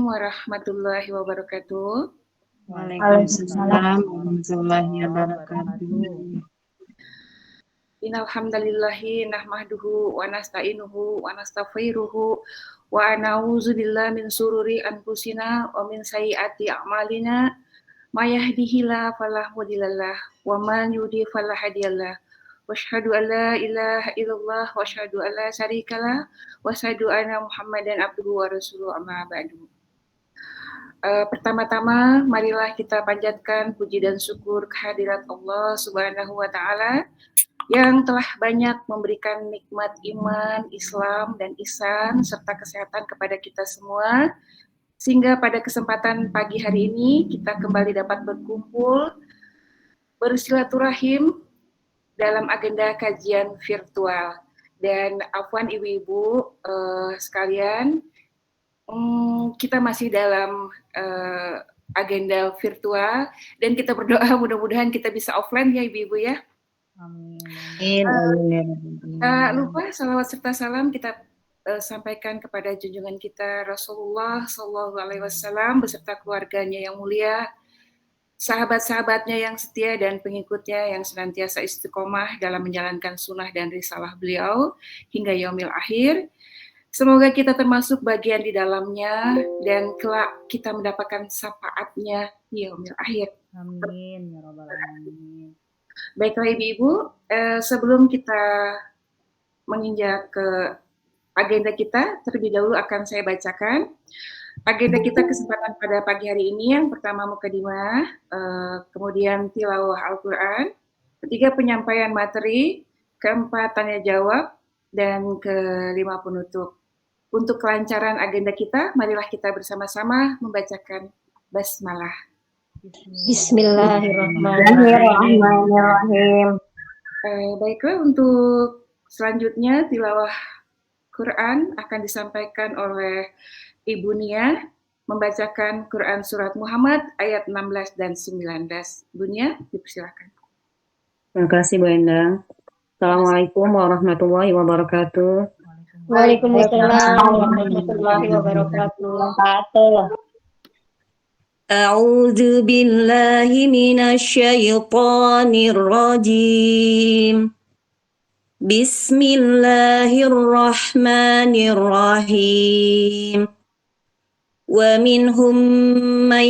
warahmatullahi wabarakatuh. Waalaikumsalam warahmatullahi wabarakatuh. Innal hamdalillahi nahmaduhu wa nasta'inuhu wa nastaghfiruhu wa na'udzubillahi min sururi anfusina wa min sayyiati a'malina. May yahdihillahu fala mudhillalah wa man yudhlil fala hadiyalah. Wa asyhadu an la ilaha illallah wa asyhadu an la syarikalah wa asyhadu anna Muhammadan abduhu wa rasuluhu amma ba'du. Pertama-tama marilah kita panjatkan puji dan syukur kehadirat Allah Subhanahu wa taala yang telah banyak memberikan nikmat iman, Islam dan ihsan serta kesehatan kepada kita semua, sehingga pada kesempatan pagi hari ini kita kembali dapat berkumpul bersilaturahim dalam agenda kajian virtual. Dan afwan ibu-ibu sekalian, kita masih dalam agenda virtual dan kita berdoa mudah-mudahan kita bisa offline ya ibu-ibu ya. Amin. Tak lupa salawat serta salam kita sampaikan kepada junjungan kita Rasulullah Shallallahu Alaihi Wasallam beserta keluarganya yang mulia, sahabat-sahabatnya yang setia dan pengikutnya yang senantiasa istiqomah dalam menjalankan sunnah dan risalah beliau hingga yaumil akhir. Semoga kita termasuk bagian di dalamnya dan kelak kita mendapatkan syafaatnya di yaumil akhir. Amin ya rabbal alamin. Baiklah ibu-ibu, sebelum kita menginjak ke agenda kita, terlebih dahulu akan saya bacakan agenda kita kesempatan pada pagi hari ini. Yang pertama mukadimah, kemudian tilawah Al-Quran, ketiga penyampaian materi, keempat tanya jawab, dan kelima penutup. Untuk kelancaran agenda kita, marilah kita bersama-sama membacakan basmalah. Bismillahirrahmanirrahim. Baiklah, untuk selanjutnya tilawah Quran akan disampaikan oleh Ibu Nia, membacakan Quran Surat Muhammad ayat 16 dan 19. Ibu Nia, dipersilakan. Terima kasih Bu Endang. Assalamualaikum warahmatullahi wabarakatuh. Waalaikumsalam warahmatullahi wabarakatuh. A'udzu billahi minasyaitonir rajim. Bismillahirrahmanirrahim. Wa minhum man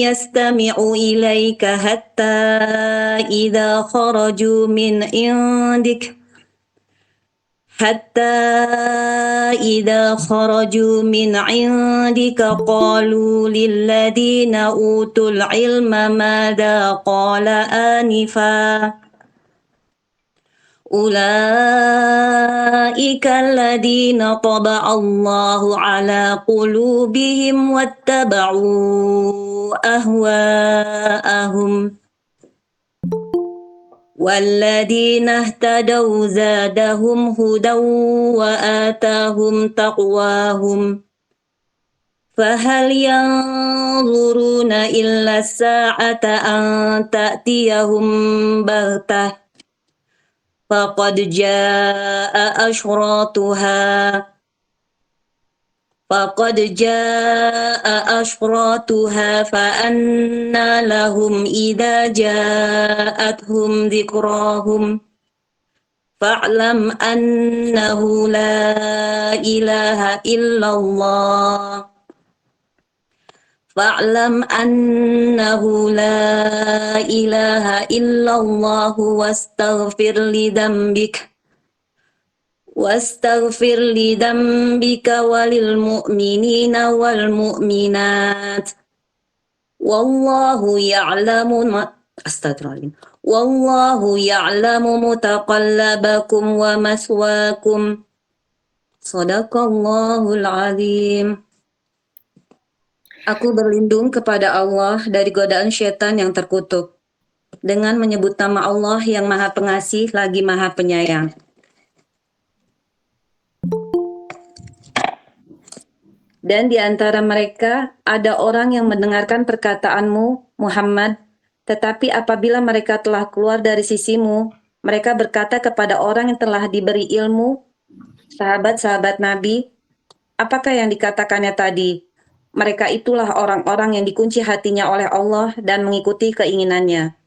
yastami'u ilaika hatta idza kharaju min indik qalu lilladina utul ilma madza qala anifa ulaika alladina taba'allahu ala qulubihim wattaba'u ahwa'ahum والذين اهتدوا زادهم هدى وآتاهم تقواهم فهل ينظرون إلا الساعة أن تأتيهم بغتة فقد جاء أشراطها فأنى لهم إذا جاءتهم ذكراهم فاعلم أنه لا إله إلا الله واستغفر لذنبك وللمؤمنين والمؤمنات والله يعلم متقلبكم ومثواكم Shadaqallahul azim. Aku berlindung kepada Allah dari godaan syaitan yang terkutuk dengan menyebut nama Allah yang Maha Pengasih lagi Maha Penyayang. Dan di antara mereka ada orang yang mendengarkan perkataanmu, Muhammad, tetapi apabila mereka telah keluar dari sisimu, mereka berkata kepada orang yang telah diberi ilmu, sahabat-sahabat Nabi, apakah yang dikatakannya tadi? Mereka itulah orang-orang yang dikunci hatinya oleh Allah dan mengikuti keinginannya.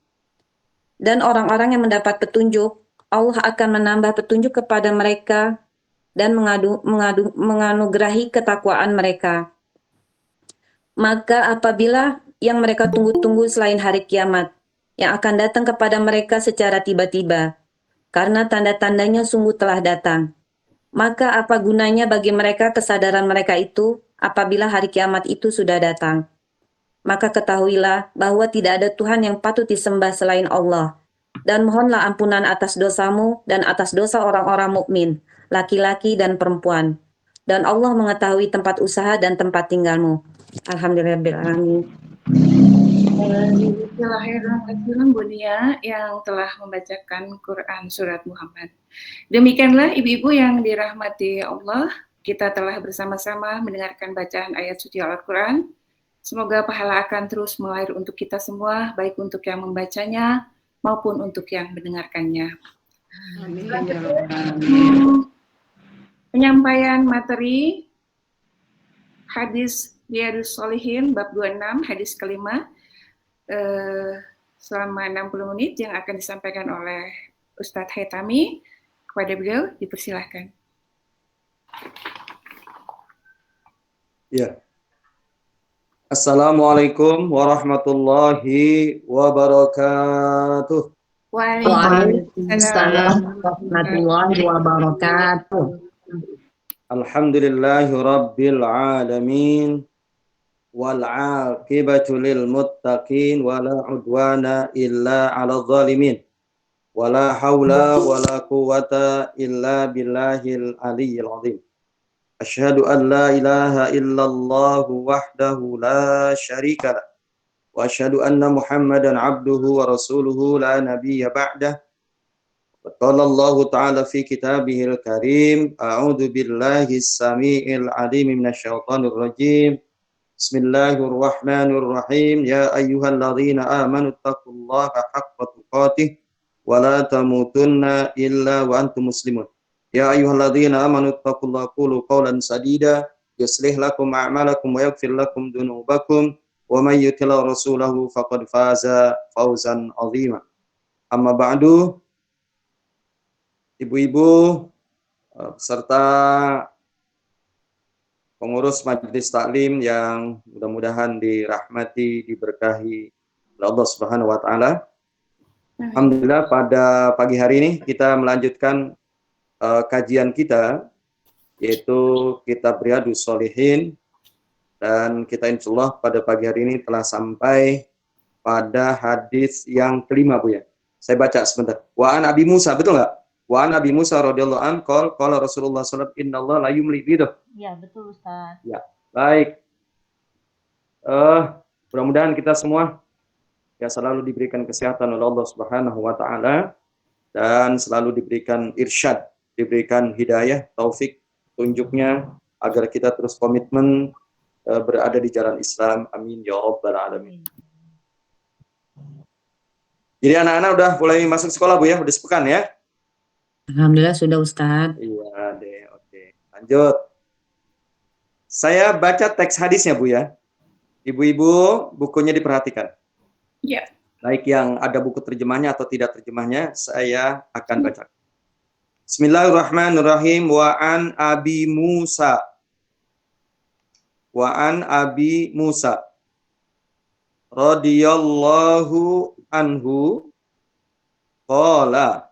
Dan orang-orang yang mendapat petunjuk, Allah akan menambah petunjuk kepada mereka dan menganugerahi ketakwaan mereka. Maka apabila yang mereka tunggu-tunggu selain hari kiamat, yang akan datang kepada mereka secara tiba-tiba, karena tanda-tandanya sungguh telah datang. Maka apa gunanya bagi mereka kesadaran mereka itu apabila hari kiamat itu sudah datang? Maka ketahuilah bahwa tidak ada Tuhan yang patut disembah selain Allah. Dan mohonlah ampunan atas dosamu dan atas dosa orang-orang mukmin, laki-laki dan perempuan. Dan Allah mengetahui tempat usaha dan tempat tinggalmu. Alhamdulillahirrahmanirrahim. Bismillahirrahmanirrahim, Bu Nia yang telah membacakan Quran Surat Muhammad. Demikianlah ibu-ibu yang dirahmati Allah, kita telah bersama-sama mendengarkan bacaan ayat suci Al-Quran. Semoga pahala akan terus mengalir untuk kita semua, baik untuk yang membacanya maupun untuk yang mendengarkannya. Penyampaian materi hadis Riyadhus Shalihin bab 26 hadis kelima selama 60 menit yang akan disampaikan oleh Ustadz Haitami. Kepada beliau dipersilahkan. Ya. Assalamualaikum warahmatullahi wabarakatuh. Waalaikumsalam warahmatullahi wabarakatuh. Alhamdulillahi rabbil alamin wal aqibatu lil muttaqin wala udwana illa 'alal zalimin. Wala haula wala quwwata illa billahil aliyyil azim. Asyhadu an la ilaha illallah wahdahu la syarika lah. Wa asyhadu anna Muhammadan abduhu wa rasuluhu la nabiyya ba'dah. Wa qala Allah ta'ala fi kitabihil karim, a'udzu billahi as-sami'il 'alim minasyaitonir rajim. Bismillahirrahmanirrahim. Ya ayyuhalladzina amanu taqullaha haqqa tuqatih wa la tamutunna illa wa antum muslimun. Ya ayyuhalladzina amanu taqullaha qulu qawlan sadida yuslih lakum a'malakum wa yaghfir lakum dhunubakum wa may yuti'ir rasulahu faqad faza fawzan 'azima. Amma ba'du, ibu-ibu serta pengurus majelis taklim yang mudah-mudahan dirahmati, diberkahi oleh Allah Subhanahu wa taala. Alhamdulillah pada pagi hari ini kita melanjutkan kajian kita, yaitu kitab Riyadhus Shalihin, dan kita insyaallah pada pagi hari ini telah sampai pada hadis yang kelima, Bu ya. Saya baca sebentar. Wa an Abi Musa, betul nggak? Wa an Abi Musa radhiyallahu anhu qala Rasulullah sallallahu alaihi wasallam innallaha la yumli bidah. Ya, betul Ustaz. Ya, baik. Mudah-mudahan kita semua ya selalu diberikan kesehatan oleh Allah Subhanahu wa taala dan selalu diberikan irsyad, diberikan hidayah, taufik, tunjuknya agar kita terus komitmen berada di jalan Islam. Amin ya rabbal alamin. Jadi anak-anak udah mulai masuk sekolah, Bu ya, udah sepekan ya? Alhamdulillah sudah Ustaz. Iya deh, oke. Lanjut. Saya baca teks hadisnya, Bu ya. Ibu-ibu bukunya diperhatikan. Ya. Baik yang ada buku terjemahnya atau tidak terjemahnya, saya akan baca. Bismillahirrahmanirrahim. Wa an Abi Musa. Wa an Abi Musa radhiyallahu anhu qala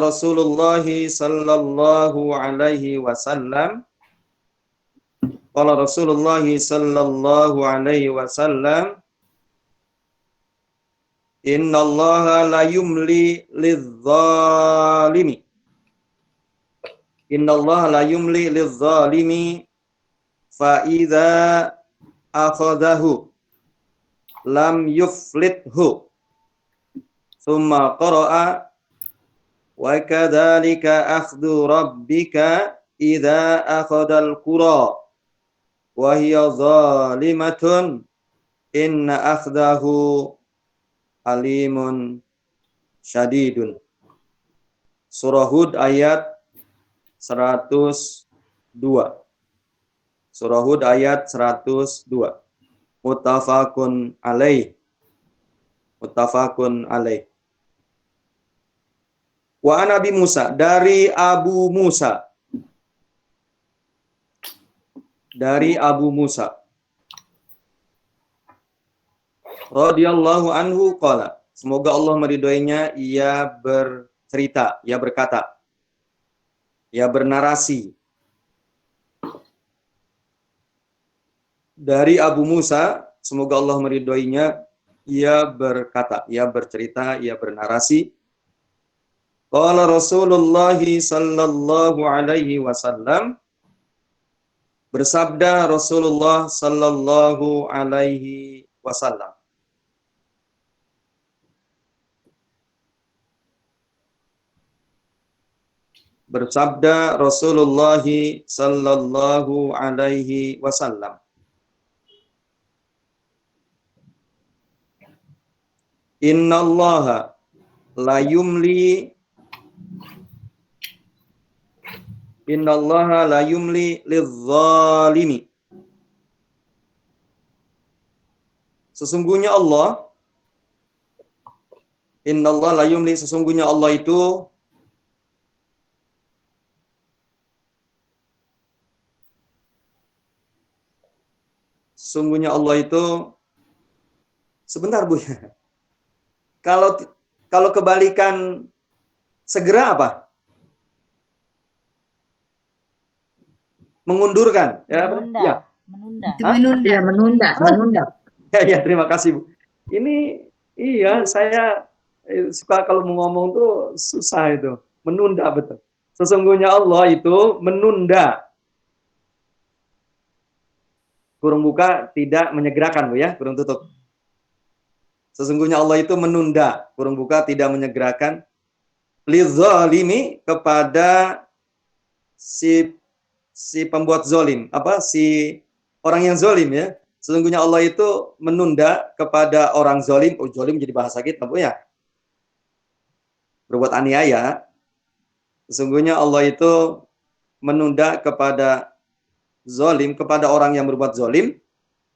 Rasulullah sallallahu alaihi wasallam qala Rasulullah sallallahu alaihi wasallam innallaha la yumli lidh-dhalimi innallaha la yumli lidh-dhalimi fa idza akhadahu lam yuflithu. Thumma qara'a wa kadzalika akhdhu rabbika idza akhadal qura wa hiya zalimatun inna akhdahu alimun syadidun. Surah Hud ayat 102. Surah Hud ayat 102. Muttafaqun alaih. Muttafaqun alaih. Wa an Abi Musa, dari Abu Musa. Dari Abu Musa radhiyallahu anhu qala, semoga Allah meridhoinya, ia bercerita, ia berkata, ia bernarasi. Dari Abu Musa, semoga Allah meridhoinya, ia berkata, ia bercerita, ia bernarasi. Qala Rasulullah sallallahu alaihi wasallam, bersabda Rasulullah sallallahu alaihi wasallam. Bersabda Rasulullah sallallahu alaihi wasallam. Innallaha la yumli lizzalimi. Sesungguhnya Allah, innallaha la yumli, sesungguhnya Allah itu sebentar Bu ya. Kalau kebalikan segera apa? Mengundurkan, ya. Menunda. Ya. Menunda. Ya, menunda. Ya, terima kasih Bu. Ini iya, saya suka kalau mau ngomong tuh susah itu. Menunda, betul. Sesungguhnya Allah itu menunda. Kurung buka, tidak menyegerakan Bu ya, kurung tutup. Sesungguhnya Allah itu menunda, kurung buka, tidak menyegerakan, lizzalimi, kepada si pembuat zolim, si orang yang zolim ya. Sesungguhnya Allah itu menunda kepada orang zolim. Oh, zolim jadi bahasa kita Bu ya. Berbuat aniaya. Sesungguhnya Allah itu menunda kepada zolim, kepada orang yang berbuat zolim,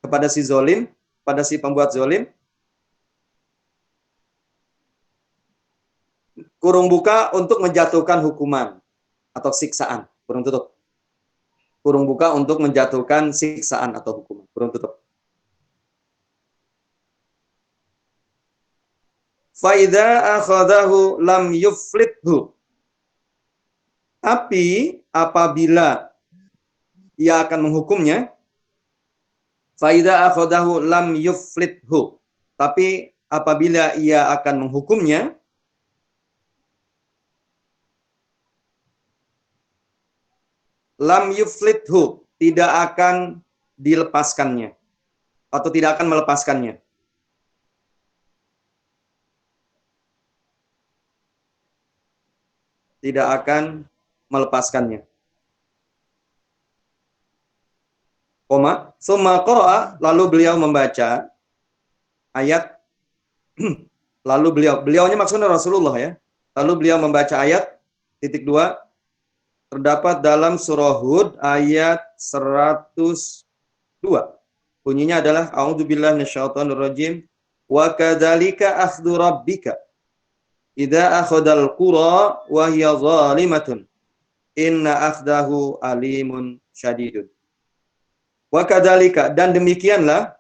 kepada si zolim, pada si pembuat zolim. Kurung buka, untuk menjatuhkan hukuman atau siksaan. Kurung tutup. Kurung buka, untuk menjatuhkan siksaan atau hukuman. Kurung tutup. Faida akhadahu lam yuflithu. Tapi apabila ia akan menghukumnya, faida akhadahu lam yuflithu. Tapi apabila ia akan menghukumnya, lam yuflithu, tidak akan dilepaskannya atau tidak akan melepaskannya. Tidak akan melepaskannya. Koma, summa qara'a, lalu beliau membaca ayat lalu beliaunya maksudnya Rasulullah ya. Lalu beliau membaca ayat titik 2 terdapat dalam surah Hud ayat 102. Bunyinya adalah a'udzubillahi minasyaitonirrajim wa kadzalika akhdhu rabbika idza akhadhal qura wa hiya zalimatun inna akhdahu alimun syadidun. Wa kadzalika, dan demikianlah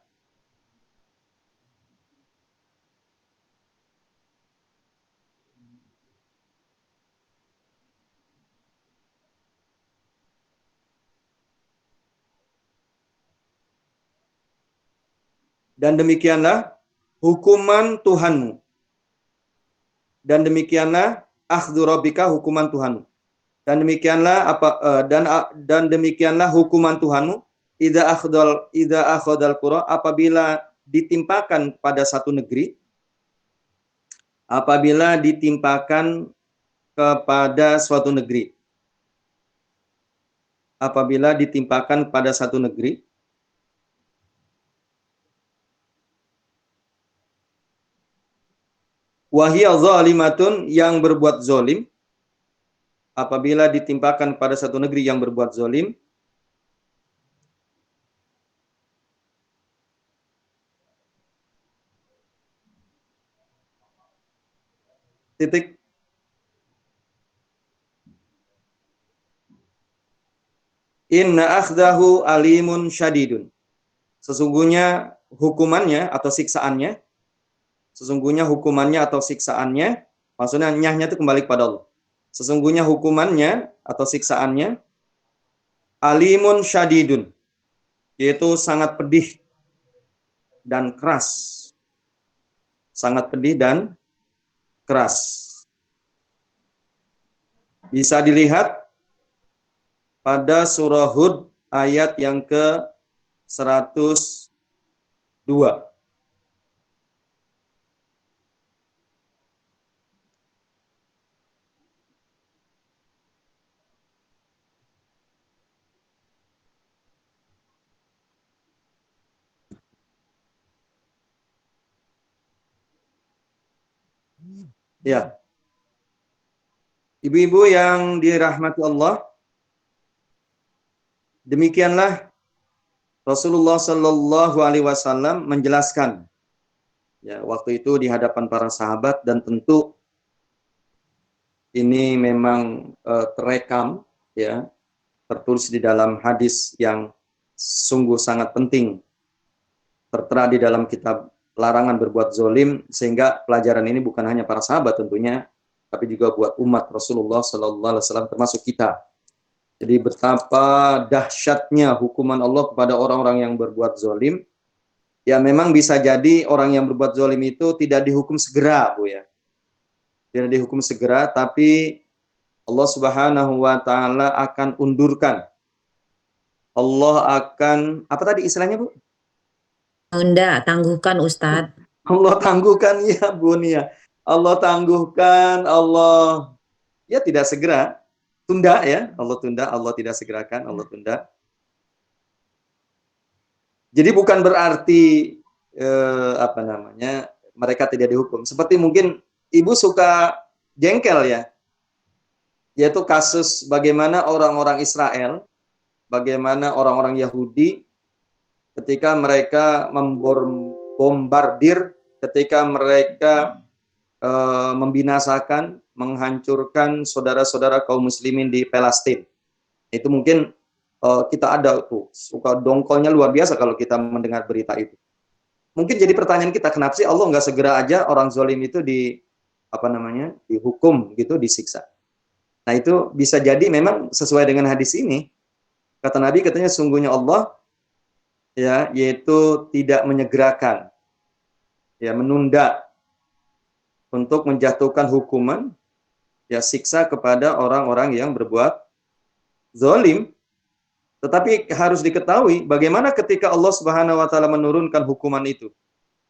hukuman Tuhanmu. Dan demikianlah akhdhu rabbika, hukuman Tuhanmu. Dan demikianlah hukuman Tuhanmu idza akhadhal qura, apabila ditimpakan pada satu negeri, apabila ditimpakan kepada suatu negeri. Apabila ditimpakan pada satu negeri. Wahiyya zalimatun, yang berbuat zolim. Apabila ditimpakan pada satu negeri yang berbuat zolim. titik. Inna akhdahu alimun syadidun. Sesungguhnya hukumannya atau siksaannya, maksudnya nyahnya itu kembali kepada Allah. Sesungguhnya hukumannya atau siksaannya alimun syadidun, yaitu sangat pedih dan keras. Sangat pedih dan keras. Bisa dilihat pada surah Hud ayat yang ke-102. Ya. Ibu-ibu yang dirahmati Allah, demikianlah Rasulullah Shallallahu Alaihi Wasallam menjelaskan, ya, waktu itu di hadapan para sahabat, dan tentu ini memang terekam, ya, tertulis di dalam hadis yang sungguh sangat penting, tertera di dalam kitab larangan berbuat zolim, sehingga pelajaran ini bukan hanya para sahabat tentunya, tapi juga buat umat Rasulullah Sallallahu Alaihi Wasallam termasuk kita. Jadi betapa dahsyatnya hukuman Allah kepada orang-orang yang berbuat zolim. Ya memang bisa jadi orang yang berbuat zolim itu tidak dihukum segera, Bu, ya. Tidak dihukum segera, tapi Allah Subhanahu wa Ta'ala akan undurkan. Allah akan, apa tadi istilahnya, Bu? Tunda, tangguhkan Ustadz. Allah tangguhkan, ya Bu Nia. Allah tangguhkan, Allah ya tidak segera, tunda, ya. Allah tunda, Allah tidak segerakan, Allah tunda. Jadi bukan berarti mereka tidak dihukum. Seperti mungkin Ibu suka jengkel, ya. Yaitu kasus bagaimana orang-orang Israel, bagaimana orang-orang Yahudi ketika mereka membombardir, ketika mereka membinasakan, menghancurkan saudara-saudara kaum muslimin di Palestina. Itu mungkin kita ada tuh, suka dongkolnya luar biasa kalau kita mendengar berita itu. Mungkin jadi pertanyaan kita, kenapa sih Allah nggak segera aja orang zalim itu dihukum gitu, disiksa. Nah itu bisa jadi memang sesuai dengan hadis ini. Kata Nabi, katanya sungguhnya Allah, ya, yaitu tidak menyegerakan, ya, menunda untuk menjatuhkan hukuman, ya, siksa kepada orang-orang yang berbuat zalim. Tetapi harus diketahui bagaimana ketika Allah Subhanahu wa Ta'ala menurunkan hukuman itu.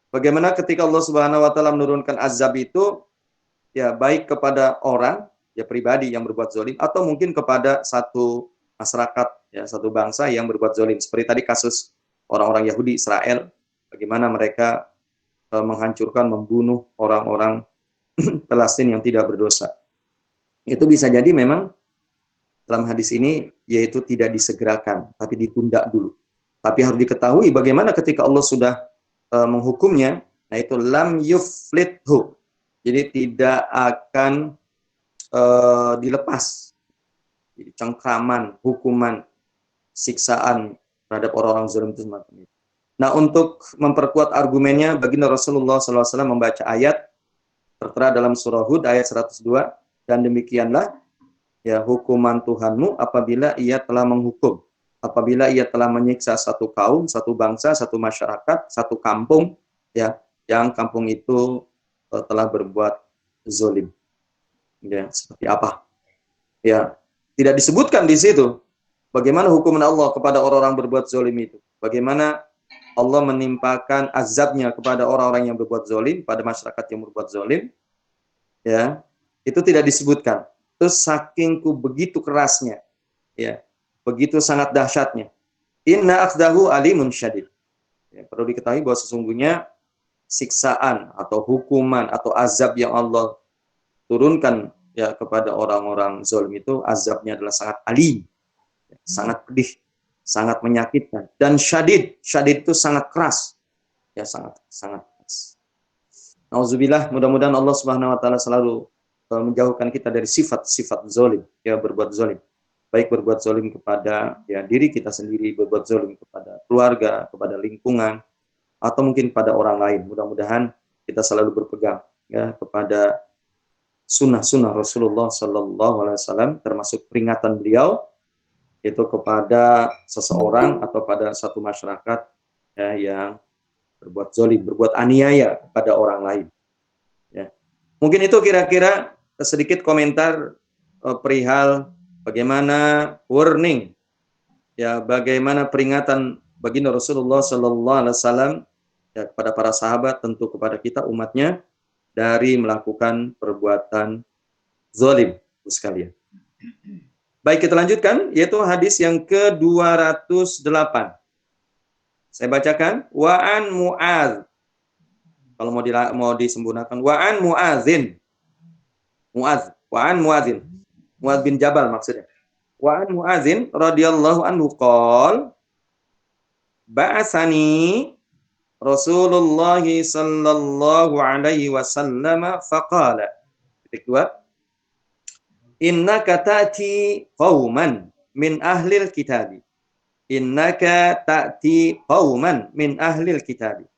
Bagaimana ketika Allah Subhanahu wa Ta'ala menurunkan azab itu, ya, baik kepada orang, ya, pribadi yang berbuat zalim, atau mungkin kepada satu masyarakat, ya, satu bangsa yang berbuat zalim. Seperti tadi kasus orang-orang Yahudi Israel, bagaimana mereka menghancurkan, membunuh orang-orang Palestina yang tidak berdosa. Itu bisa jadi memang dalam hadis ini yaitu tidak disegerakan, tapi ditunda dulu. Tapi harus diketahui bagaimana ketika Allah sudah menghukumnya, nah itu lam yuflithu. Jadi tidak akan dilepas. Jadi cengkraman, hukuman, siksaan terhadap orang-orang zalim itu semacam itu. Nah, untuk memperkuat argumennya, baginda Rasulullah SAW membaca ayat tertera dalam surah Hud ayat 102, dan demikianlah, ya, hukuman Tuhanmu apabila ia telah menghukum, apabila ia telah menyiksa satu kaum, satu bangsa, satu masyarakat, satu kampung, ya, yang kampung itu telah berbuat zalim. Ya, seperti apa? Ya, tidak disebutkan di situ bagaimana hukuman Allah kepada orang-orang berbuat zalim itu. Bagaimana Allah menimpakan azabnya kepada orang-orang yang berbuat zalim, pada masyarakat yang berbuat zalim, ya, itu tidak disebutkan. Terus sakingku begitu kerasnya, ya, begitu sangat dahsyatnya. Inna akhdahu alimun syadid. Ya, perlu diketahui bahwa sesungguhnya siksaan atau hukuman atau azab yang Allah turunkan, ya, kepada orang-orang zalim itu, azabnya adalah sangat alim, ya, sangat pedih, sangat menyakitkan, dan syadid itu sangat keras, ya, sangat keras. Nauzubillah, mudah-mudahan Allah Subhanahu wa Ta'ala selalu menjauhkan kita dari sifat-sifat zalim, ya, berbuat zalim. Baik berbuat zalim kepada ya diri kita sendiri, berbuat zalim kepada keluarga, kepada lingkungan, atau mungkin pada orang lain. Mudah-mudahan kita selalu berpegang ya kepada sunnah-sunnah Rasulullah Sallallahu Alaihi Wasallam, termasuk peringatan beliau itu kepada seseorang atau pada satu masyarakat ya, yang berbuat zalim, berbuat aniaya kepada orang lain. Ya. Mungkin itu kira-kira sedikit komentar perihal bagaimana warning, ya, bagaimana peringatan baginda Rasulullah Sallallahu Alaihi Wasallam ya, kepada para sahabat, tentu kepada kita umatnya, dari melakukan perbuatan zalim sekalian. Baik, kita lanjutkan, yaitu hadis yang ke-208. Saya bacakan, wa'an Mu'adz. Kalau mau disempurnakan, wa'an Mu'adzin. Mu'adz, wa'an Mu'adzin. Mu'adz bin Jabal maksudnya. Wa'an Mu'adzin radhiyallahu anhu qol, ba'asani Rasulullah sallallahu alaihi wasallam faqala. Titik 2. Innaka ta'ti qauman min ahlil kitabi. Innaka ta'ti qauman min ahlil kitabi.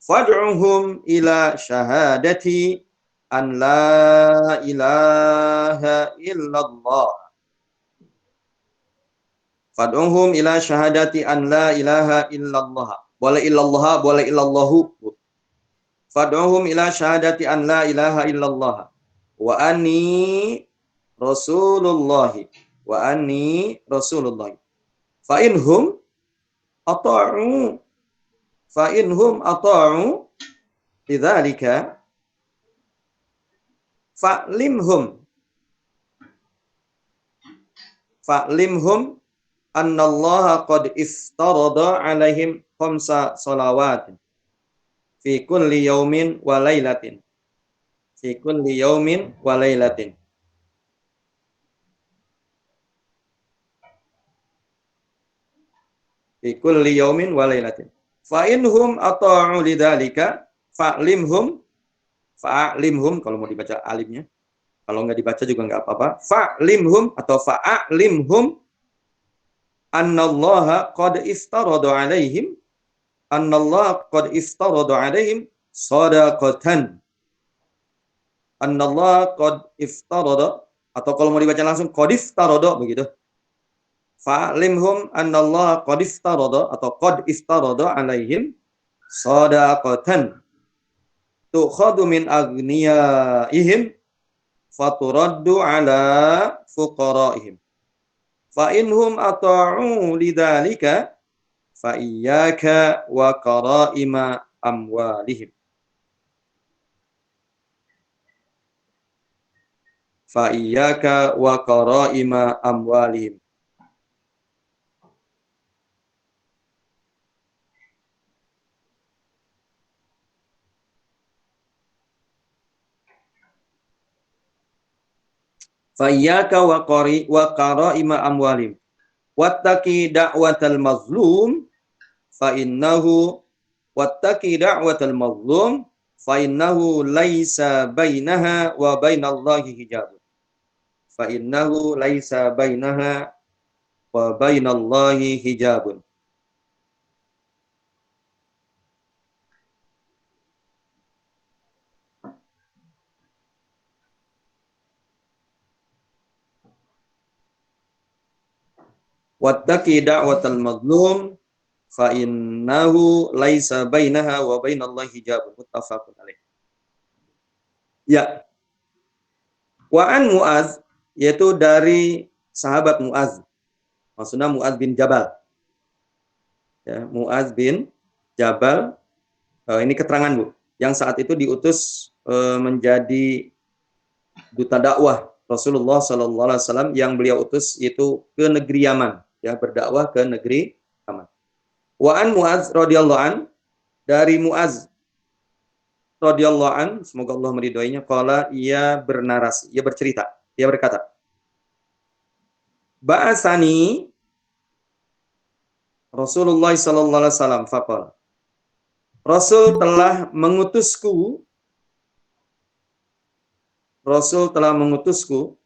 Fad'uhum ila syahadati an la ilaha illallah. Fad'uhum ila syahadati an la ilaha illallah. Boleh illallah, boleh illallahu. Fad'uhum ila syahadati an la ilaha illallah. Wa anni Rasulullah. Wa anni Rasulullah. Fa inhum ata'u lidzalika fa'limhum annallaha qad iftarada alaihim khamsa salawatin fi kulli yaumin wa lailatin. Fi kulli yaumin wa lailatin. Fi kulli yaumin wa lailatin. Fa inhum ata'u lidzalika fa'limhum kalau mau dibaca alimnya. Kalau enggak dibaca juga enggak apa-apa. Fa'limhum atau fa'limhum annallaha qad iftarada alaihim sadaqatan. Annallaha qad iftarada, atau kalau mau dibaca langsung qad iftarada begitu. Fa'limhum annallaha qad iftarada atau qad iftarada alaihim sadaqatan tukhadu min aghniyaihim faturaddu ala fuqaraihim. Fa inhum ata'u lidzalika fa iyyaka wa qaraima amwalihim. Fa iyyaka wa qaraima amwalihim. Fayyaka wa qaraima amwalim wattaqi da'watal mazlum fa innahu laisa bainaha wa bainallahi hijabun. Fa innahu laisa bainaha wa bainallahi hijabun. Wattaqi da'watal mazlum fa innahu laisa bainaha wa bainallahi hijabun. Muttafaqun alaih. Ya. Wa an Mu'adz, yaitu dari sahabat Mu'adz. Maksudnya Mu'adz bin Jabal. Ya, Mu'adz bin Jabal. Ini keterangan, Bu, yang saat itu diutus menjadi duta dakwah Rasulullah Sallallahu Alaihi Wasallam, yang beliau utus itu ke negeri Yaman, ya, berdakwah ke negeri Yaman. Wa an Mu'adz radhiyallahu an, dari Mu'adz radhiyallahu an, semoga Allah meridhoinya, qala, ia bernarasi, ia bercerita, ia berkata, ba'asani Rasulullah Sallallahu Alaihi Wasallam faqala, Rasul telah mengutusku, Rasul telah mengutusku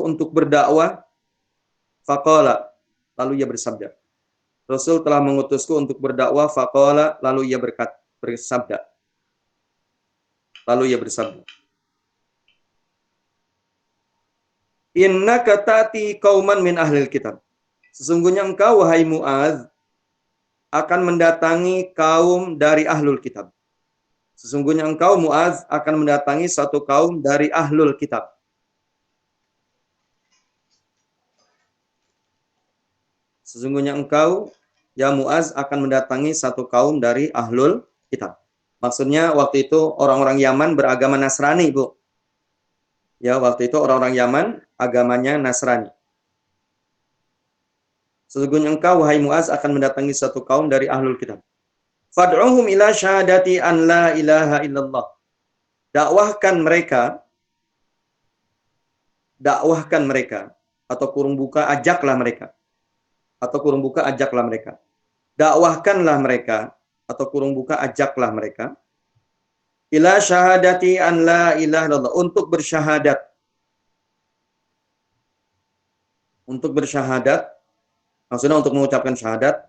untuk berdakwah. Faqala, lalu ia bersabda. Rasul telah mengutusku untuk berdakwah. Faqala, lalu ia bersabda. Innaka ta'ti qauman min ahlil kitab. Sesungguhnya engkau, wahai Mu'adz, akan mendatangi kaum dari ahlul kitab. Sesungguhnya engkau, Mu'adz, akan mendatangi satu kaum dari ahlul kitab. Sesungguhnya engkau, ya Mu'adz, akan mendatangi satu kaum dari ahlul kitab. Maksudnya waktu itu orang-orang Yaman beragama Nasrani, Bu. Ya, waktu itu orang-orang Yaman agamanya Nasrani. Sesungguhnya engkau, wahai Mu'adz, akan mendatangi satu kaum dari ahlul kitab. Fad'uhum ila syahadati an la ilaha illallah. Dakwahkan mereka, atau kurung buka, ajaklah mereka. Dakwahkanlah mereka, atau kurung buka, ajaklah mereka. Ila syahadati an la ilaha illallah. Untuk bersyahadat, maksudnya untuk mengucapkan syahadat,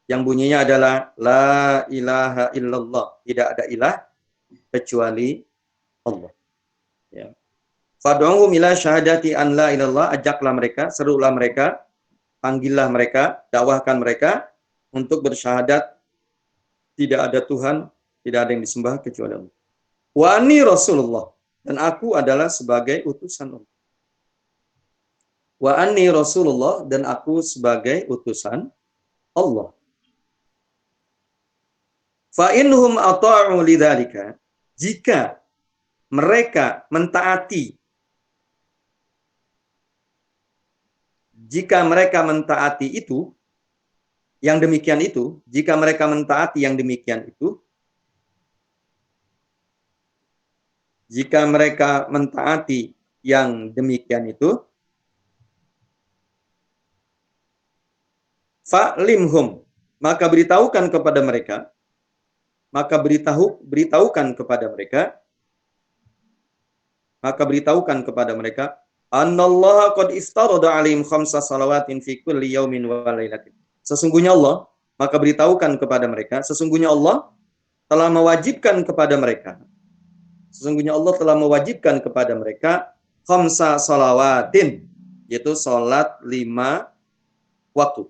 yang bunyinya adalah la ilaha illallah. Tidak ada ilah kecuali Allah. Ya. Fad'uhum ila syahadati an la ilallah. Ajaklah mereka, serulah mereka, panggillah mereka, dakwahkan mereka untuk bersyahadat tidak ada Tuhan, tidak ada yang disembah kecuali Allah. Wa anni Rasulullah, dan aku adalah sebagai utusan Allah. Wa anni Rasulullah, dan aku sebagai utusan Allah. Fa inhum ata'u lidzalika, jika mereka mentaati itu, yang demikian itu, jika mereka mentaati yang demikian itu, fa'limhum, maka beritahukan kepada mereka, annallaha qad iftarada 'alaihim khamsa salawatin fi kulli yaumin wa lailatin. Sesungguhnya Allah, maka beritahukan kepada mereka, sesungguhnya Allah telah mewajibkan kepada mereka khamsa salawatin, yaitu salat 5 waktu.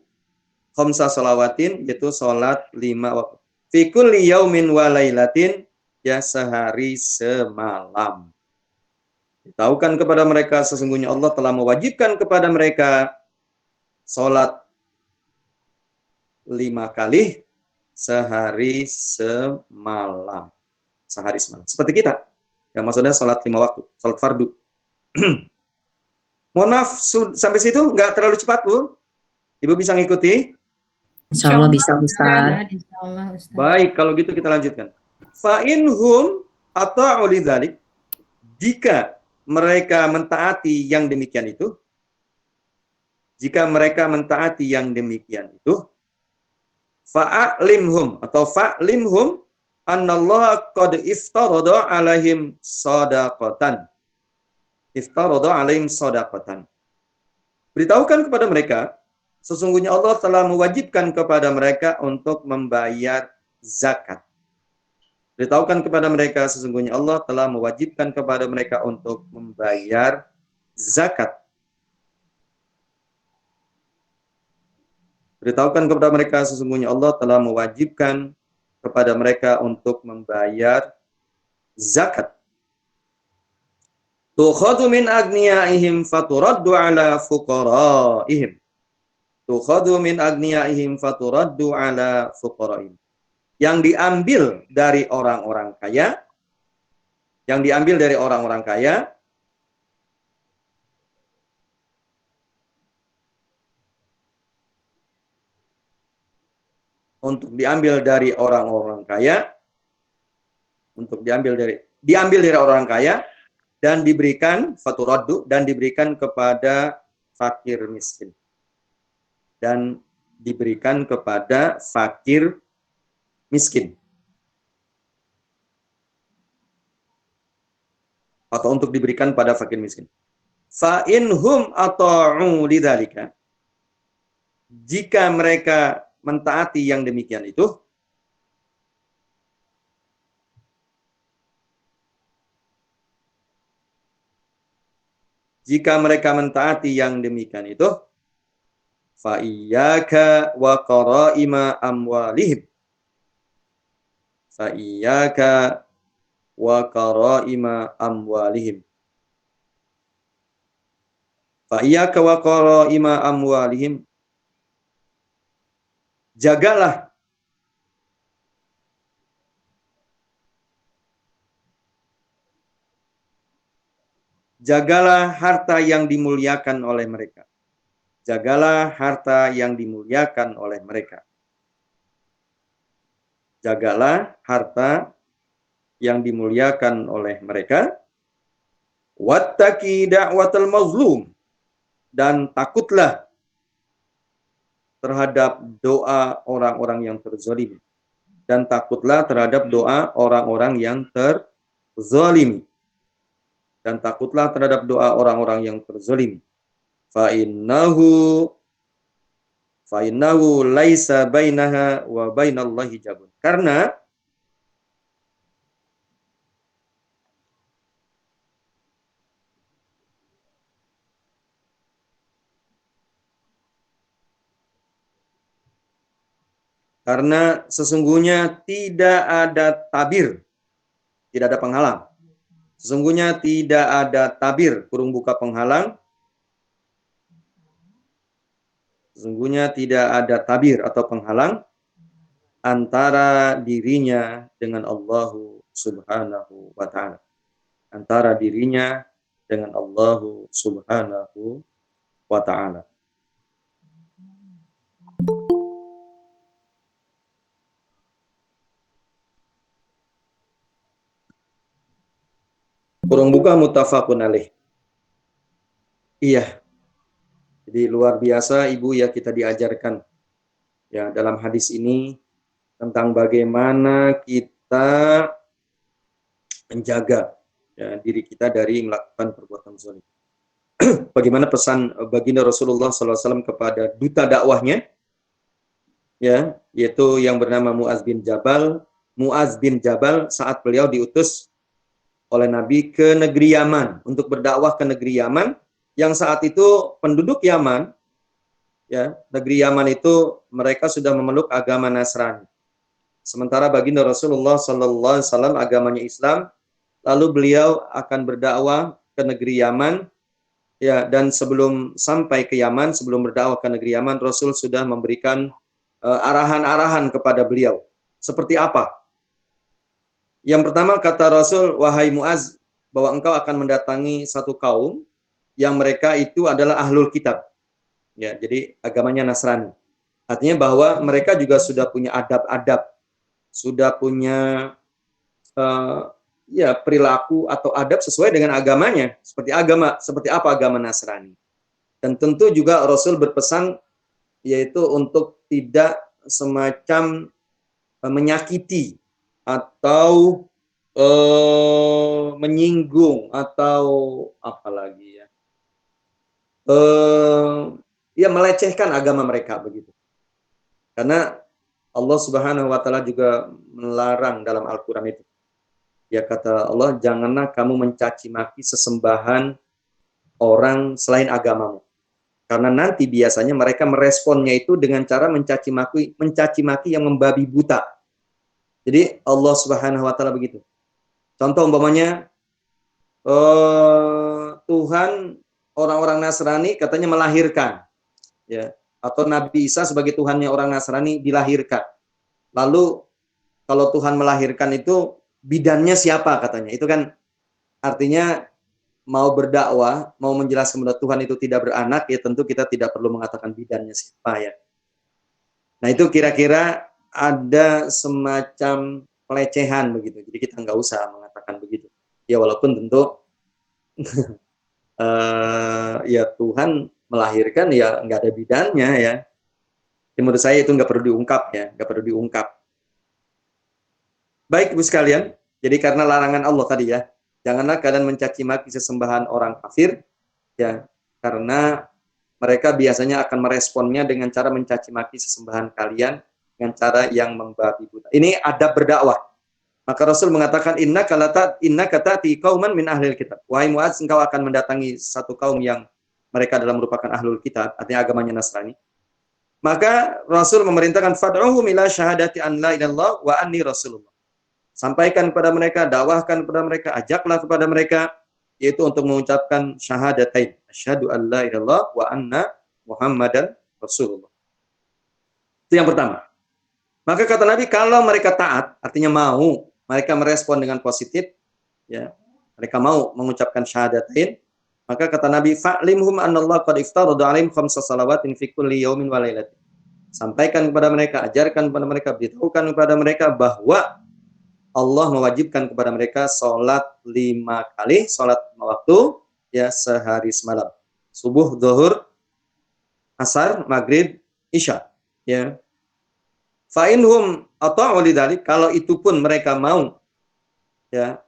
Khamsa salawatin, yaitu salat 5 waktu. Fi kulli yaumin wa lailatin, ya sehari semalam. Beritahukan kepada mereka, sesungguhnya Allah telah mewajibkan kepada mereka salat 5 kali sehari semalam. Seperti kita. Ya, maksudnya salat 5 waktu, salat fardu. Mohon maaf, sampai situ nggak terlalu cepat, Bu. Ibu bisa ngikuti? Insyaallah bisa, Ustaz. Insyaallah, Ustaz. Baik, kalau gitu kita lanjutkan. Fa inhum ata'u lidzalik, jika mereka mentaati yang demikian itu, fa'limhum annallaha qad iftarada 'alaihim shadaqatan. Beritahukan kepada mereka, sesungguhnya Allah telah mewajibkan kepada mereka untuk membayar zakat. Beritahukan kepada mereka, sesungguhnya Allah telah mewajibkan kepada mereka untuk membayar zakat. Beritahukan kepada mereka, sesungguhnya Allah telah mewajibkan kepada mereka untuk membayar zakat. Tukhadhu min agniyaihim faturaddu ala fuqaraihim. Yang diambil dari orang-orang kaya, diambil dari orang kaya dan diberikan faturaddu, dan diberikan kepada fakir miskin. miskin. Atau untuk diberikan pada fakir miskin. Fa inhum ata'u lidzalika. Jika mereka mentaati yang demikian itu, fa iyyaka wa qara'ima amwalihim. Fa iyyaka wa qara'ima amwalihim. Fa iyyaka wa qara'ima amwalihim. Jagalah harta yang dimuliakan oleh mereka. Jagalah harta yang dimuliakan oleh mereka. Jagalah harta yang dimuliakan oleh mereka. Wattaqi da'watal mazlum. Dan takutlah terhadap doa orang-orang yang terzalimi. Dan takutlah terhadap doa orang-orang yang terzalimi. Dan takutlah terhadap doa orang-orang yang terzalimi. Fa innahu laisa bainaha wa bainallahi hijabun. Karena sesungguhnya tidak ada tabir, tidak ada penghalang. Sesungguhnya tidak ada tabir, kurung buka penghalang. Sesungguhnya tidak ada tabir atau penghalang antara dirinya dengan Allah Subhanahu wa ta'ala. Antara dirinya dengan Allah Subhanahu wa ta'ala. Kurung buka muttafaqun alaih. Iya. Jadi luar biasa Ibu ya kita diajarkan ya dalam hadis ini tentang bagaimana kita menjaga ya, diri kita dari melakukan perbuatan zalim. Bagaimana pesan baginda Rasulullah SAW kepada duta dakwahnya ya, yaitu yang bernama Muaz bin Jabal saat beliau diutus oleh Nabi ke negeri Yaman untuk berdakwah ke negeri Yaman. Yang saat itu penduduk Yaman, ya negeri Yaman itu mereka sudah memeluk agama Nasrani. Sementara baginda Rasulullah Sallallahu Alaihi Wasallam agamanya Islam, lalu beliau akan berdakwah ke negeri Yaman, ya dan sebelum sampai ke Yaman, sebelum berdakwah ke negeri Yaman, Rasul sudah memberikan arahan-arahan kepada beliau. Seperti apa? Yang pertama kata Rasul, wahai Muaz, bahwa engkau akan mendatangi satu kaum yang mereka itu adalah ahlul kitab. Ya, jadi agamanya Nasrani. Artinya bahwa mereka juga sudah punya adab-adab, sudah punya ya perilaku atau adab sesuai dengan agamanya. Seperti apa agama Nasrani. Dan tentu juga Rasul berpesan yaitu untuk tidak semacam menyakiti atau menyinggung atau apalagi ya melecehkan agama mereka begitu. Karena Allah Subhanahu wa taala juga melarang dalam Al-Qur'an itu. Ya kata Allah, janganlah kamu mencaci maki sesembahan orang selain agamamu. Karena nanti biasanya mereka meresponnya itu dengan cara mencaci maki yang membabi buta. Jadi Allah Subhanahu wa taala begitu. Contoh umpamanya Tuhan orang-orang Nasrani katanya melahirkan, ya, atau Nabi Isa sebagai Tuhannya orang Nasrani dilahirkan. Lalu kalau Tuhan melahirkan itu bidannya siapa katanya? Itu kan artinya mau berdakwah, mau menjelaskan bahwa Tuhan itu tidak beranak, ya tentu kita tidak perlu mengatakan bidannya siapa ya. Nah itu kira-kira ada semacam pelecehan begitu. Jadi kita nggak usah mengatakan begitu. Ya walaupun tentu ya Tuhan melahirkan ya nggak ada bidannya ya. Menurut saya itu nggak perlu diungkap ya, nggak perlu diungkap. Baik Ibu sekalian, jadi karena larangan Allah tadi ya, janganlah kalian mencaci maki sesembahan orang kafir, ya, karena mereka biasanya akan meresponnya dengan cara mencaci maki sesembahan kalian dengan cara yang membabi buta. Ini adab berdakwah. Maka Rasul mengatakan inna katati kauman min ahlil kitab. Wahai Muadz, engkau akan mendatangi satu kaum yang mereka adalah merupakan ahlul kitab, artinya agamanya Nasrani. Maka Rasul memerintahkan fad'uhum ila syahadati an la ilallah wa anni rasulullah. Sampaikan kepada mereka, dakwahkan kepada mereka, ajaklah kepada mereka, yaitu untuk mengucapkan syahadatain, asyhadu an la ilallah wa anna muhammadan rasulullah. Itu yang pertama. Maka kata Nabi, kalau mereka taat, artinya mau, mereka merespon dengan positif, ya, mereka mau mengucapkan syahadatain, maka kata Nabi, fa'limhum anallah qad iftarada 'alaihim khamsa salawatin fi kulli yaumin wa lailatin. Sampaikan kepada mereka, ajarkan kepada mereka, beritahukan kepada mereka bahwa Allah mewajibkan kepada mereka sholat 5 kali, sholat 5 waktu, ya, sehari semalam. Subuh, zuhur, asar, maghrib, isya, ya. Fa'inhum ata'u lidzalik, kalau itu pun mereka mau, ya,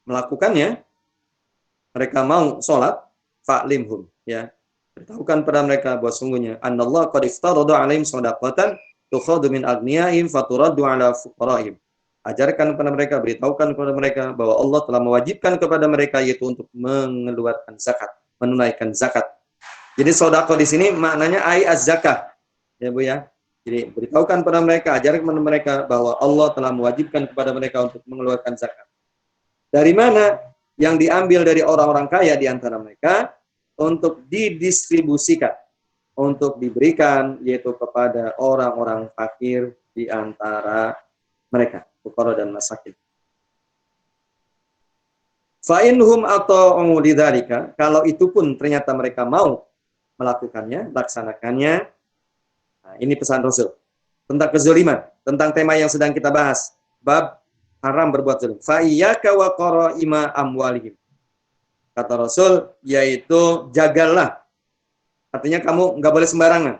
melakukannya, mereka mau sholat, fa'limhum, ya, beritahukan pada mereka bahwa sungguhnya annallahu qad iftarada 'alaihim shadaqatan tukhadu min agniyaihim faturaddu 'ala fuqaraihim. Ajarkan kepada mereka, beritahukan kepada mereka bahwa Allah telah mewajibkan kepada mereka, yaitu untuk mengeluarkan zakat, menunaikan zakat. Jadi sedekah di sini maknanya ai az-zakah, ya Bu ya. Jadi beritahukan kepada mereka, ajarkan kepada mereka bahwa Allah telah mewajibkan kepada mereka untuk mengeluarkan zakat. Dari mana? Yang diambil dari orang-orang kaya di antara mereka untuk didistribusikan, untuk diberikan, yaitu kepada orang-orang fakir di antara mereka, fuqara dan masakin. Fa'inhum ata'u lidzalika, kalau itu pun ternyata mereka mau melakukannya, laksanakannya. Nah, ini pesan Rasul tentang kezaliman, tentang tema yang sedang kita bahas, bab haram berbuat zalim. Fa iyyaka wa qara'ima amwalihim. Kata Rasul, yaitu jagalah. Artinya kamu nggak boleh sembarangan.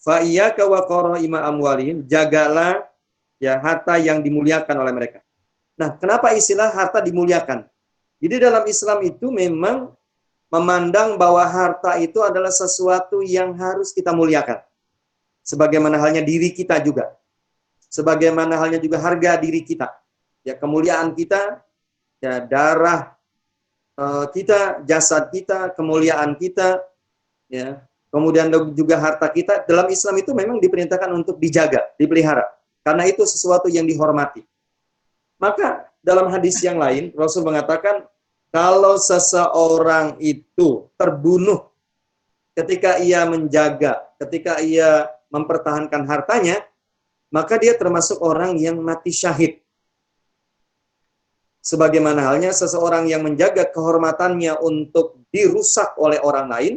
Fa iyyaka wa qara'ima amwalihim, jagalah, ya, harta yang dimuliakan oleh mereka. Nah, kenapa istilah harta dimuliakan? Jadi dalam Islam itu memang memandang bahwa harta itu adalah sesuatu yang harus kita muliakan. Sebagaimana halnya diri kita juga. Sebagaimana halnya juga harga diri kita. Ya, kemuliaan kita, ya, darah kita, jasad kita, kemuliaan kita, ya. Kemudian juga harta kita dalam Islam itu memang diperintahkan untuk dijaga, dipelihara. Karena itu sesuatu yang dihormati. Maka dalam hadis yang lain Rasul mengatakan kalau seseorang itu terbunuh ketika ia menjaga, ketika ia mempertahankan hartanya, maka dia termasuk orang yang mati syahid. Sebagaimana halnya seseorang yang menjaga kehormatannya untuk dirusak oleh orang lain,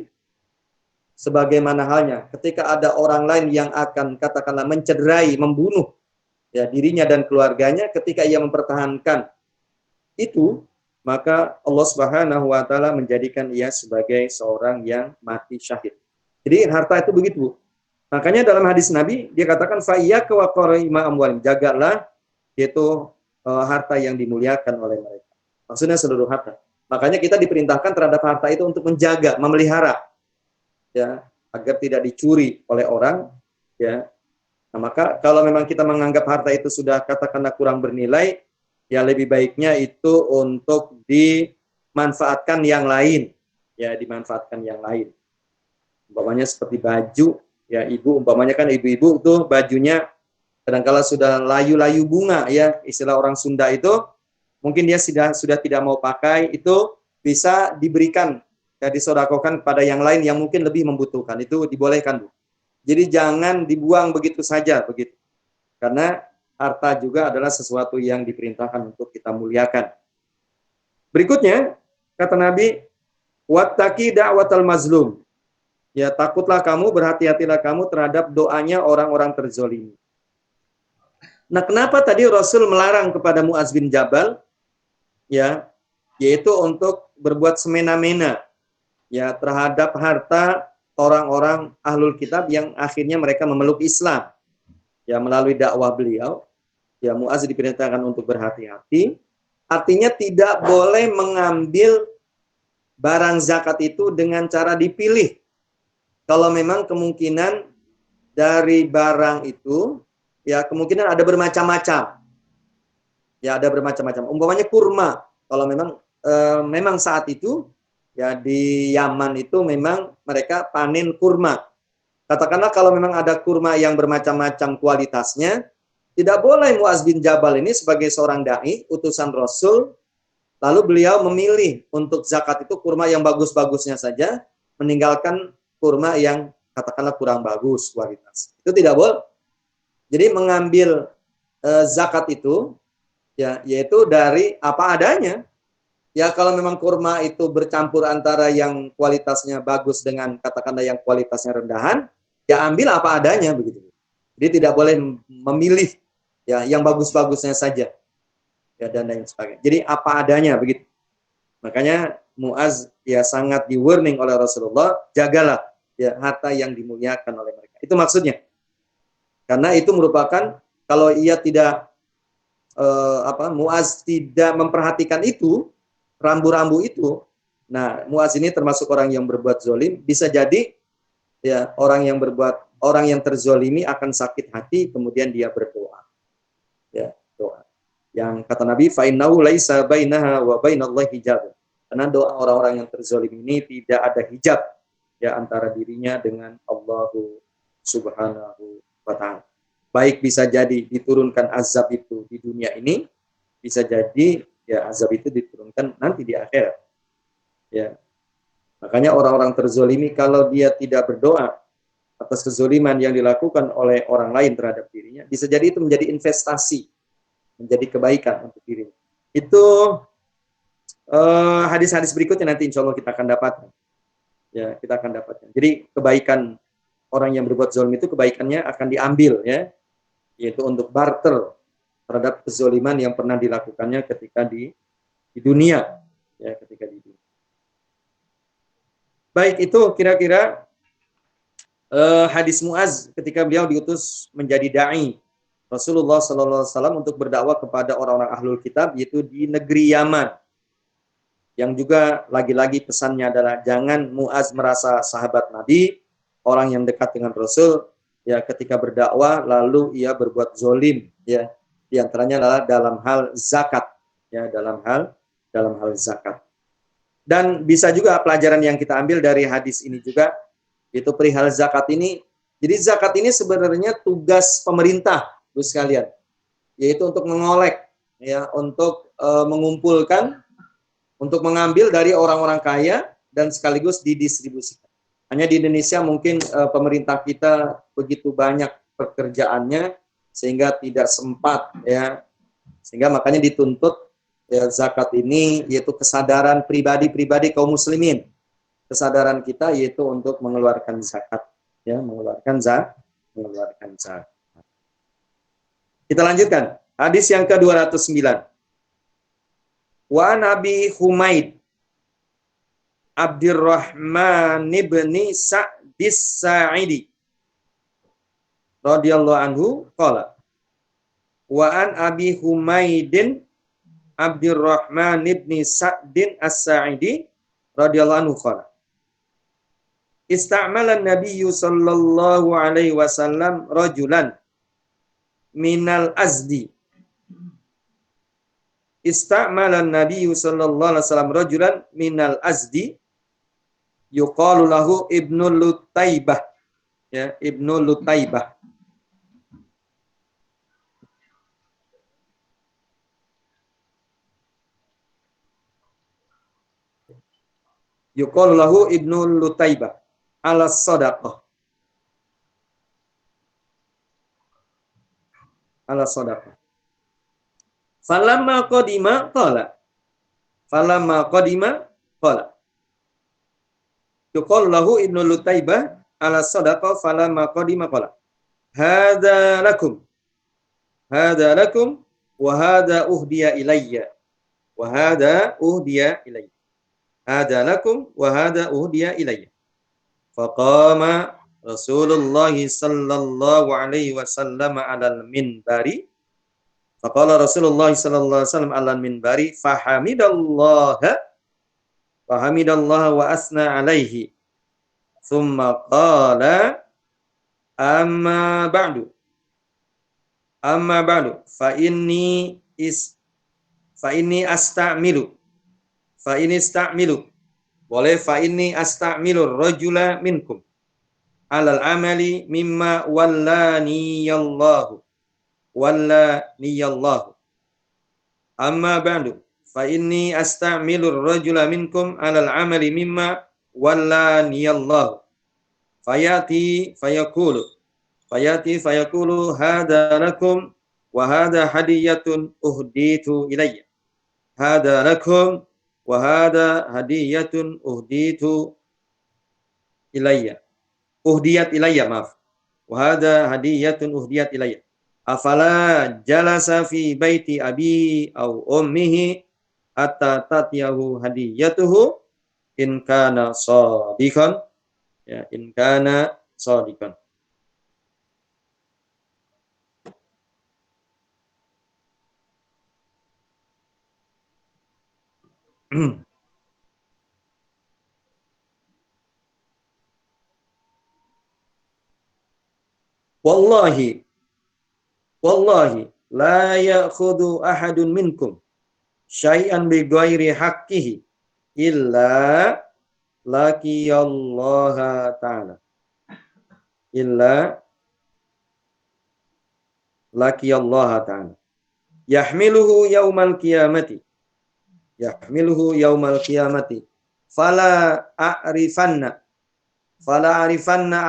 sebagaimana halnya ketika ada orang lain yang akan katakanlah mencederai, membunuh, ya, dirinya dan keluarganya, ketika ia mempertahankan itu, maka Allah Subhanahu wa taala menjadikan ia sebagai seorang yang mati syahid. Jadi harta itu begitu, Bu. Makanya dalam hadis Nabi dia katakan fa iyyaka wa qara'ima amwalim, jagalah yaitu harta yang dimuliakan oleh mereka. Maksudnya seluruh harta. Makanya kita diperintahkan terhadap harta itu untuk menjaga, memelihara, ya, agar tidak dicuri oleh orang, ya. Nah, maka kalau memang kita menganggap harta itu sudah katakanlah kurang bernilai, ya lebih baiknya itu untuk dimanfaatkan yang lain, ya, dimanfaatkan yang lain. Umpamanya seperti baju, ya, ibu, umpamanya kan ibu-ibu tuh bajunya kadang-kala sudah layu-layu bunga, ya, istilah orang Sunda itu, mungkin dia sudah tidak mau pakai, itu bisa diberikan, ya, disedekahkan kepada yang lain yang mungkin lebih membutuhkan, itu dibolehkan, Bu. Jadi jangan dibuang begitu saja, begitu. Karena harta juga adalah sesuatu yang diperintahkan untuk kita muliakan. Berikutnya, kata Nabi, wattaqi da'watal mazlum. Ya, takutlah kamu, berhati-hatilah kamu terhadap doanya orang-orang terzolimi. Nah, kenapa tadi Rasul melarang kepada Mu'adz bin Jabal, ya, yaitu untuk berbuat semena-mena, ya, terhadap harta orang-orang ahlul kitab yang akhirnya mereka memeluk Islam, ya, melalui dakwah beliau. Ya, Muaz diperintahkan untuk berhati-hati. Artinya tidak boleh mengambil barang zakat itu dengan cara dipilih. Kalau memang kemungkinan dari barang itu, ya kemungkinan ada bermacam-macam. Ya, ada bermacam-macam. Umpamanya kurma. Kalau memang saat itu ya di Yaman itu memang mereka panen kurma. Katakanlah kalau memang ada kurma yang bermacam-macam kualitasnya, tidak boleh Muaz bin Jabal ini sebagai seorang dai, utusan Rasul, lalu beliau memilih untuk zakat itu kurma yang bagus-bagusnya saja, meninggalkan kurma yang katakanlah kurang bagus kualitas. Itu tidak boleh. Jadi mengambil zakat itu ya yaitu dari apa adanya. Ya kalau memang kurma itu bercampur antara yang kualitasnya bagus dengan katakanlah yang kualitasnya rendahan, ya ambil apa adanya begitu. Jadi tidak boleh memilih ya yang bagus-bagusnya saja. Ya dan lain sebagainya. Jadi apa adanya begitu. Makanya Muaz ya sangat di-warning oleh Rasulullah, jagalah ya harta yang dimuliakan oleh mereka. Itu maksudnya. Karena itu merupakan kalau ia tidak Muaz tidak memperhatikan itu, rambu-rambu itu. Nah, Muaz ini termasuk orang yang berbuat zolim, bisa jadi ya orang yang terzolimi akan sakit hati kemudian dia berdoa. Ya, doa. Yang kata Nabi, fa innahu laisa bainaha wa bainallahi hijab. Karena doa orang-orang yang terzolim ini tidak ada hijab ya antara dirinya dengan Allah Subhanahu wa taala. Baik bisa jadi diturunkan azab itu di dunia ini, bisa jadi ya azab itu diturunkan nanti di akhirat. Ya. Makanya orang-orang terzolimi kalau dia tidak berdoa atas kezoliman yang dilakukan oleh orang lain terhadap dirinya, bisa jadi itu menjadi investasi, menjadi kebaikan untuk dirinya. Itu hadis-hadis berikutnya nanti insya Allah kita akan dapatkan. Ya, kita akan dapatkan. Jadi kebaikan orang yang berbuat zolim itu kebaikannya akan diambil ya, yaitu untuk barter terhadap kezoliman yang pernah dilakukannya ketika di dunia ya, ketika di dunia. Baik, itu kira-kira hadis Muaz ketika beliau diutus menjadi dai Rasulullah SAW untuk berdakwah kepada orang-orang ahlul kitab, yaitu di negeri Yaman. Yang juga lagi-lagi pesannya adalah jangan Muaz merasa sahabat Nabi, orang yang dekat dengan Rasul, ya ketika berdakwah lalu ia berbuat zolim, ya di antaranya adalah dalam hal zakat, ya dalam hal zakat. Dan bisa juga pelajaran yang kita ambil dari hadis ini juga, yaitu perihal zakat ini. Jadi zakat ini sebenarnya tugas pemerintah, Ibu sekalian, yaitu untuk mengolek, ya untuk mengumpulkan, untuk mengambil dari orang-orang kaya dan sekaligus didistribusikan. Hanya di Indonesia mungkin pemerintah kita begitu banyak pekerjaannya sehingga tidak sempat ya, sehingga makanya dituntut ya, zakat ini yaitu kesadaran pribadi kaum muslimin, kesadaran kita yaitu untuk mengeluarkan zakat ya, mengeluarkan zakat. Kita lanjutkan hadis yang ke-209. Wa Nabi Humaid Abdurrahman ibni Sa'dis Sa'idi radhiyallahu anhu qala wa an Abi Humaidin Abdurrahman ibni Sa'din As-Sa'idi radhiyallahu anhu qala Ista'mala an-nabiyyu sallallahu alaihi wasallam rajulan minal azdi. Ista'mala an-nabiyyu sallallahu alaihi wasallam rajulan minal azdi yuqalu lahu Ibnu Lutaybah, ya, Ibnu Lutaybah. Yuqalu lahu Ibnu Lutaybah ala sadaqah. Ala sadaqah. Falamma qadima qala. Yuqalu lahu Ibnu Lutaybah ala sadaqah falamma qadima qala. Hadza lakum wa hadza uhdiya ilayya. Wa hadza uhdiya ilayya. Hadza lakum wa hadza uhdiya ilayya. Faqama Rasulullah sallallahu alaihi wasallam 'alal minbari Faqala Rasulullah sallallahu alaihi wasallam ala minbari fahamidallaha wa asna alaihi. Thumma qala amma ba'du fa inni astamilu rajula minkum alal amali mimma wallaniyallahu amma ba'du fa inni astamilu rajula minkum alal amali mimma wallaniyallahu fayati fayaqulu hadza lakum wa hadza hadiyatun uhditu ilayya hadza lakum wa hadza hadiyatun uhdiyat ilayya maaf wa hadza hadiyatun uhdiyat ilayya afala jalasa fi baiti abi aw ummihi hatta tatyahu hadiyatuhu in kana shadiqan ya in kana shadiqan. Wallahi la ya'khudhu ahadun minkum syai'an bi ghairi haqqihi illa laqiyallaha ta'ala yahmiluhu yaumal qiyamati fala a'rifanna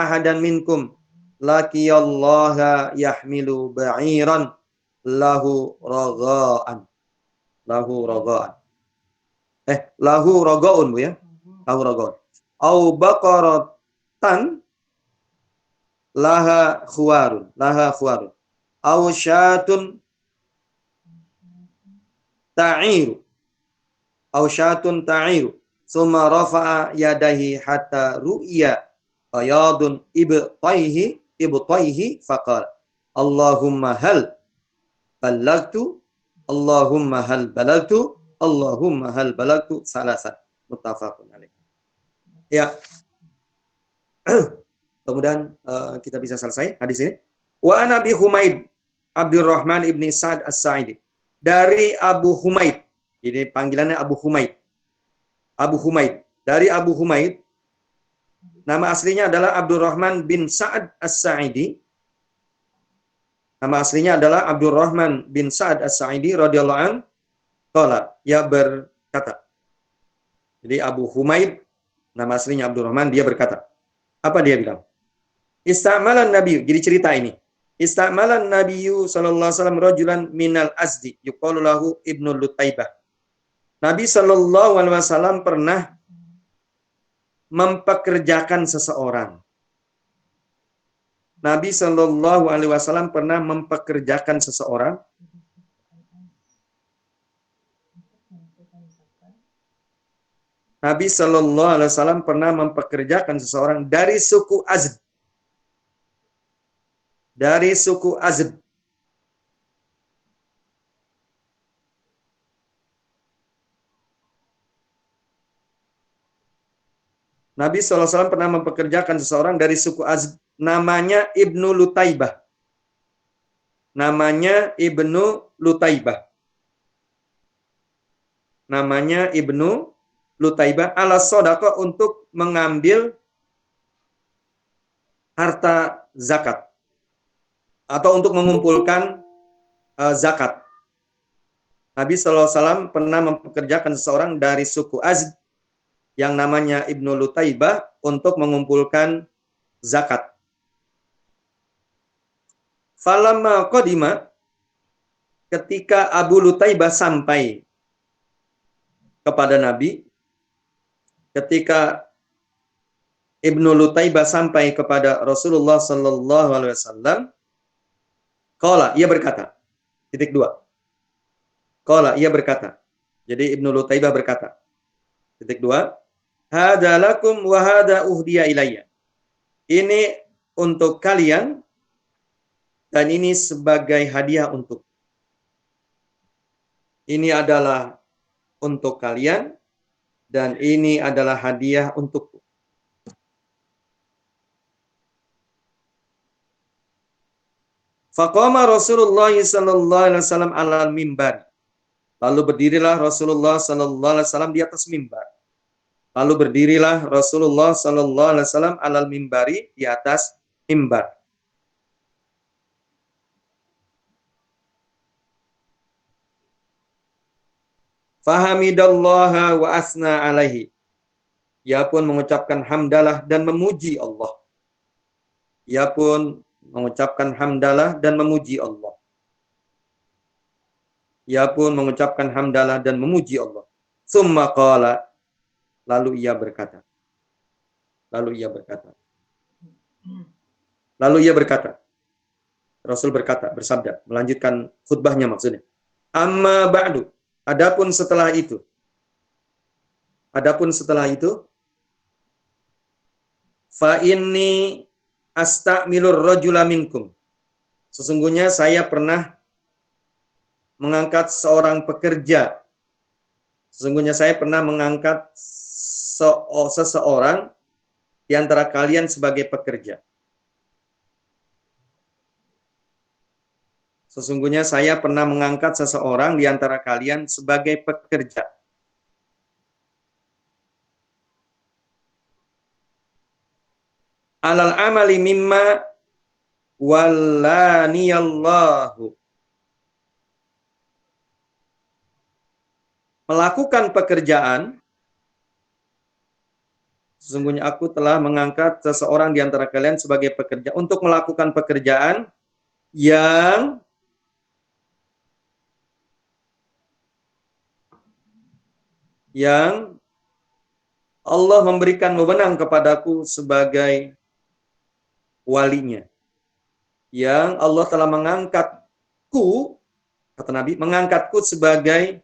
ahadan minkum laqiyallaha yahmilu ba'iran lahu raga'un Bu ya, lahu raga'un au baqaratan laha khuwarun au syatun ta'iru summa rafa'a yadahi hatta ru'ya ayadun ibtaihi faqala Allahumma hal balagtu salasan muttafaqun alaih. Ya. Kemudian kita bisa selesai hadis ini. Wa an Abi Humaid Abdurrahman ibni Sa'ad As-Sa'idi. Dari Abu Humaid. Ini panggilannya Abu Humaid. Dari Abu Humaid. Nama aslinya adalah Abdurrahman bin Sa'ad As-Sa'idi. Nama aslinya adalah Abdurrahman bin Sa'ad As-Sa'idi radhiyallahu anhu. Qala, ia berkata. Jadi Abu Humaid, nama aslinya Abdurrahman, dia berkata. Apa dia bilang? Ista'malan Nabi, jadi cerita ini. Ista'malan Nabiyyu sallallahu alaihi wasallam rajulan minal Azdi, yuqalu lahu Ibnu Lutaibah. Nabi sallallahu alaihi wasallam pernah mempekerjakan seseorang. Nabi sallallahu alaihi wasallam pernah mempekerjakan seseorang. Nabi sallallahu alaihi wasallam pernah mempekerjakan seseorang dari suku Azd. Nabi SAW pernah mempekerjakan seseorang dari suku Azd, namanya Ibnu Lutaibah. Namanya Ibnu Lutaibah ala sodaqah, untuk mengambil harta zakat atau untuk mengumpulkan zakat. Nabi SAW pernah mempekerjakan seseorang dari suku Azd yang namanya Ibnu Lutaibah untuk mengumpulkan zakat. Falamma qadima, ketika Abu Lutaibah sampai kepada Nabi, ketika Ibnu Lutaibah sampai kepada Rasulullah sallallahu alaihi wasallam, qala, ia berkata. Titik 2. Qala, ia berkata. Jadi Ibnu Lutaibah berkata. Titik 2. Hadza lakum wa hadza uhdiya ilayya. Ini untuk kalian dan ini sebagai hadiah untuk. ini adalah untuk kalian dan ini adalah hadiah untukku. Faqama Rasulullah sallallahu alaihi wasallam alal mimbar. Lalu berdirilah Rasulullah sallallahu alaihi wasallam di atas mimbar. Lalu berdirilah Rasulullah sallallahu alaihi wasallam alal mimbari, di atas mimbar. Fahamidallaha wa asna alaihi. Ia pun mengucapkan hamdalah dan memuji Allah. Ia pun mengucapkan hamdalah dan memuji Allah. Ia pun mengucapkan hamdalah dan memuji Allah. Summa qala, lalu ia berkata. Lalu ia berkata. Lalu ia berkata. Rasul berkata, bersabda, melanjutkan khutbahnya maksudnya. Amma ba'du, adapun setelah itu. Adapun setelah itu, fa inni astamilur rajula minkum. Sesungguhnya saya pernah mengangkat seorang pekerja. Sesungguhnya saya pernah mengangkat seseorang di antara kalian sebagai pekerja. Sesungguhnya saya pernah mengangkat seseorang di antara kalian sebagai pekerja. Alal amali mimma wallaniyallahu. Melakukan pekerjaan, sesungguhnya aku telah mengangkat seseorang di antara kalian sebagai pekerja untuk melakukan pekerjaan yang Allah memberikan wewenang kepadaku sebagai walinya. Yang Allah telah mengangkatku, kata Nabi, mengangkatku sebagai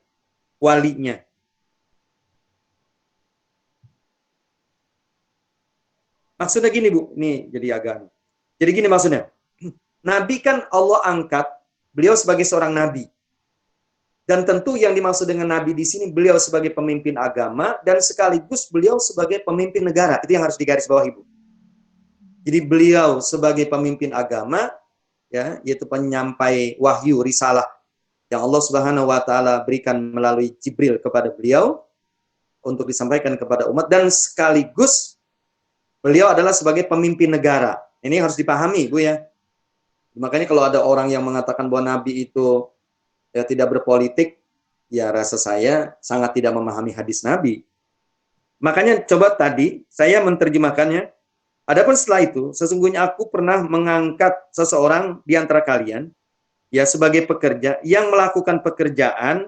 walinya. Maksudnya gini, Bu. Nih, jadi agak. Jadi gini maksudnya. Nabi kan Allah angkat, beliau sebagai seorang nabi. Dan tentu yang dimaksud dengan nabi di sini, beliau sebagai pemimpin agama dan sekaligus beliau sebagai pemimpin negara. Itu yang harus digarisbawahi, Bu. Jadi beliau sebagai pemimpin agama, ya, yaitu penyampai wahyu risalah yang Allah Subhanahu wa taala berikan melalui Jibril kepada beliau untuk disampaikan kepada umat, dan sekaligus beliau adalah sebagai pemimpin negara. Ini harus dipahami, Bu, ya. Makanya kalau ada orang yang mengatakan bahwa nabi itu ya tidak berpolitik, ya rasa saya sangat tidak memahami hadis Nabi. Makanya coba tadi saya menerjemahkannya. Adapun setelah itu, sesungguhnya aku pernah mengangkat seseorang di antara kalian ya sebagai pekerja yang melakukan pekerjaan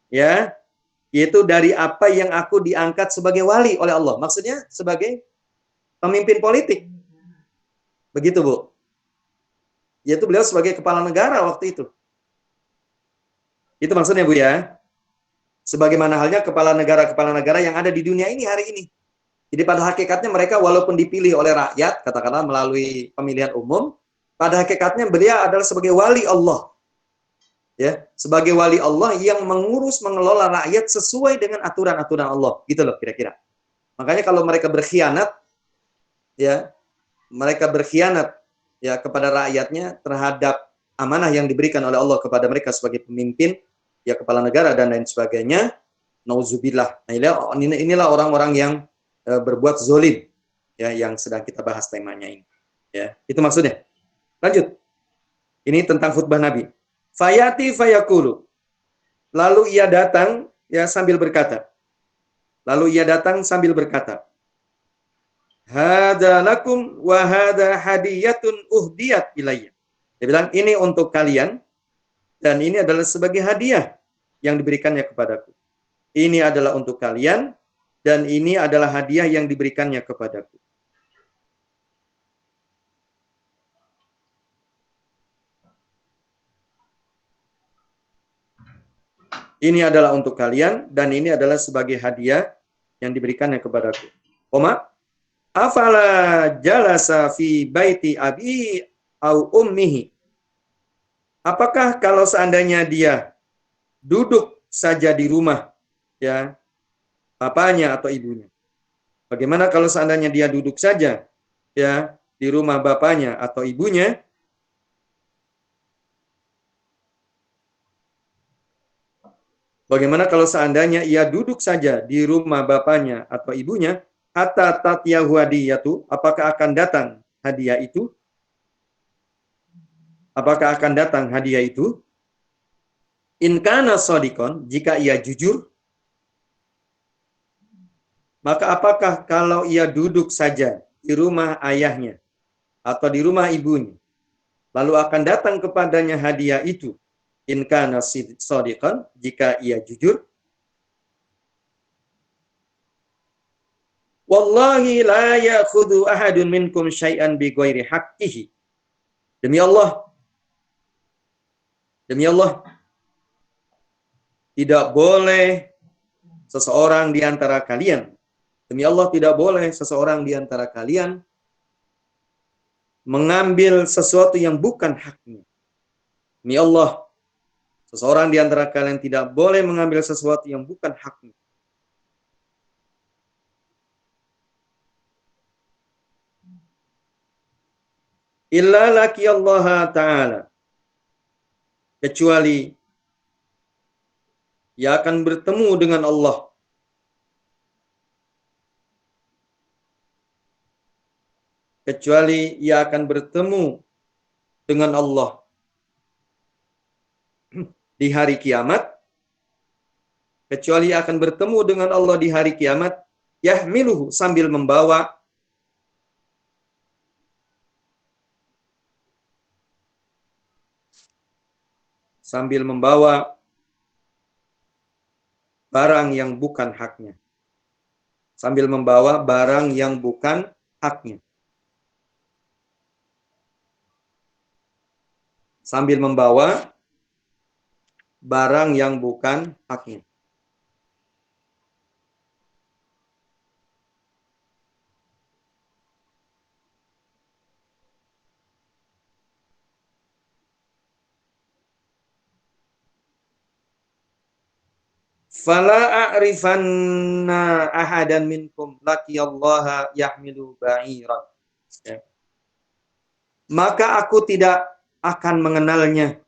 ya yaitu dari apa yang aku diangkat sebagai wali oleh Allah. Maksudnya sebagai pemimpin politik. Begitu, Bu. Yaitu beliau sebagai kepala negara waktu itu. Itu maksudnya, Bu, ya. Sebagaimana halnya kepala negara yang ada di dunia ini hari ini. Jadi pada hakikatnya mereka walaupun dipilih oleh rakyat, katakanlah melalui pemilihan umum, pada hakikatnya beliau adalah sebagai wali Allah. Ya, sebagai wali Allah yang mengurus, mengelola rakyat sesuai dengan aturan-aturan Allah. Gitu loh kira-kira. Makanya kalau mereka berkhianat, ya, kepada rakyatnya terhadap amanah yang diberikan oleh Allah kepada mereka sebagai pemimpin, ya kepala negara dan lain sebagainya, nauzubillah. Nah, inilah orang-orang yang berbuat zolim, ya, yang sedang kita bahas temanya ini. Ya, itu maksudnya. Lanjut. Ini tentang khutbah Nabi. Fayati fayakulu. Lalu ia datang, ya, sambil berkata. Hada lakum wa hada hadiyatun uhdiyat ilayya. Dia bilang, ini untuk kalian, dan ini adalah sebagai hadiah yang diberikannya kepadaku. Ini adalah untuk kalian, dan ini adalah hadiah yang diberikannya kepadaku. Ini adalah untuk kalian, dan ini adalah sebagai hadiah yang diberikannya kepadaku. Koma, afala jalasa fi baiti abi au ummihi. Apakah kalau seandainya dia duduk saja di rumah ya bapaknya atau ibunya. Bagaimana kalau seandainya dia duduk saja ya di rumah bapaknya atau ibunya? Bagaimana kalau seandainya ia duduk saja di rumah bapaknya atau ibunya? Hatta tatyahu hadiyatu, apakah akan datang hadiah itu? Apakah akan datang hadiah itu? In kana shadiqan, jika ia jujur, maka apakah kalau ia duduk saja di rumah ayahnya atau di rumah ibunya, lalu akan datang kepadanya hadiah itu? In kana shadiqan, jika ia jujur. Wallahi la ya'khudhu ahadun minkum syai'an bi ghairi haqqihi. Demi Allah, tidak boleh seseorang di antara kalian, demi Allah tidak boleh seseorang di antara kalian mengambil sesuatu yang bukan haknya. Demi Allah, seseorang di antara kalian tidak boleh mengambil sesuatu yang bukan haknya. Illa laki Allah Ta'ala, kecuali ia akan bertemu dengan Allah. Kecuali ia akan bertemu dengan Allah di hari kiamat. Kecuali ia akan bertemu dengan Allah di hari kiamat. Yahmiluhu, sambil membawa barang yang bukan haknya. Sambil membawa barang yang bukan haknya. Sambil membawa barang yang bukan haknya. Fala a'rifanna ahadan minkum laqiyallaha yahmilu ba'iran. Ya. Maka aku tidak akan mengenalnya.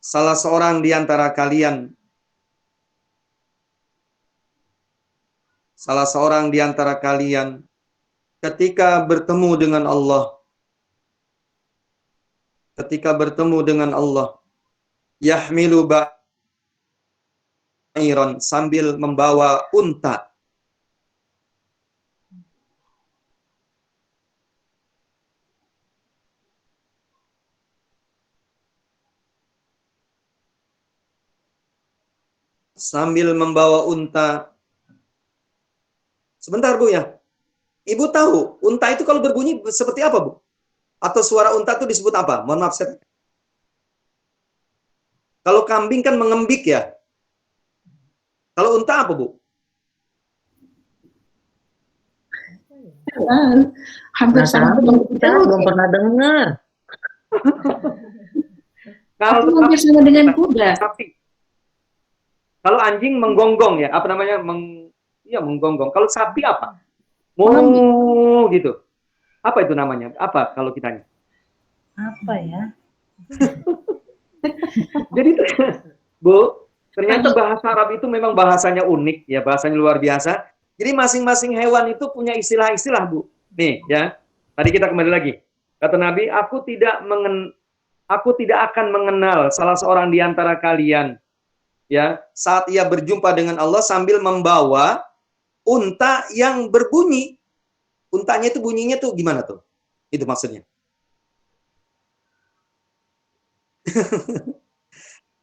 Salah seorang di antara kalian ketika bertemu dengan Allah, yahmilu ba'iran, sambil membawa unta. Sambil membawa unta. Sebentar Bu ya. Ibu tahu unta itu kalau berbunyi seperti apa Bu? Atau suara unta itu disebut apa? Mohon maaf saya. Kalau kambing kan mengembik ya. Kalau unta apa Bu? Hampir sama. Kita belum pernah dengar. Kalau hampir sama dengan kuda. sapi. Kalau anjing menggonggong ya, apa namanya? Menggonggong. Kalau sapi apa? Mo gitu. Apa itu namanya? Apa kalau kitanya? Apa ya? Jadi Bu, ternyata bahasa Arab itu memang bahasanya unik ya, bahasanya luar biasa. Jadi masing-masing hewan itu punya istilah-istilah Bu. Nih ya, tadi kita kembali lagi. Kata Nabi, aku tidak akan mengenal salah seorang di antara kalian ya saat ia berjumpa dengan Allah sambil membawa unta yang berbunyi. Untanya itu bunyinya tuh gimana tuh? Itu maksudnya.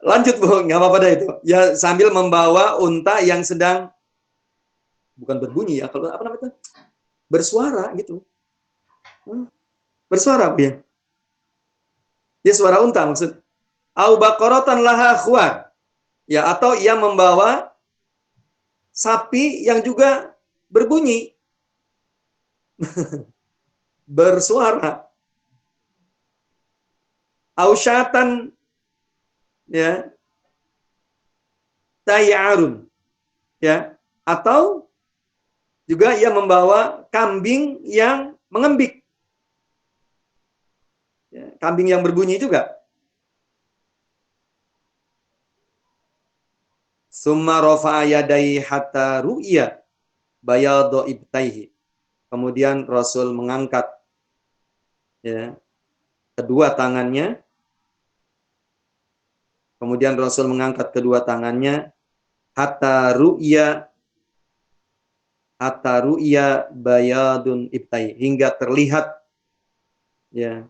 Lanjut Bu, nggak apa-apa dah itu. Ya sambil membawa unta yang sedang bukan berbunyi ya, kalau apa namanya itu? Bersuara gitu. Bersuara ya. Dia suara unta maksud. Au baqaratan laha khuwar. Ya, atau ia membawa sapi yang juga berbunyi. Bersuara. ausyatan ya tayyarun ya, atau juga ia membawa kambing yang mengembik. Ya, kambing yang berbunyi juga. Summa rafa'a yadayhi hatta ru'ya bayadu ibtaihi. Kemudian Rasul mengangkat ya, kedua tangannya. Kemudian Rasul mengangkat kedua tangannya hatta ru'ya bayadun ibtai, hingga terlihat ya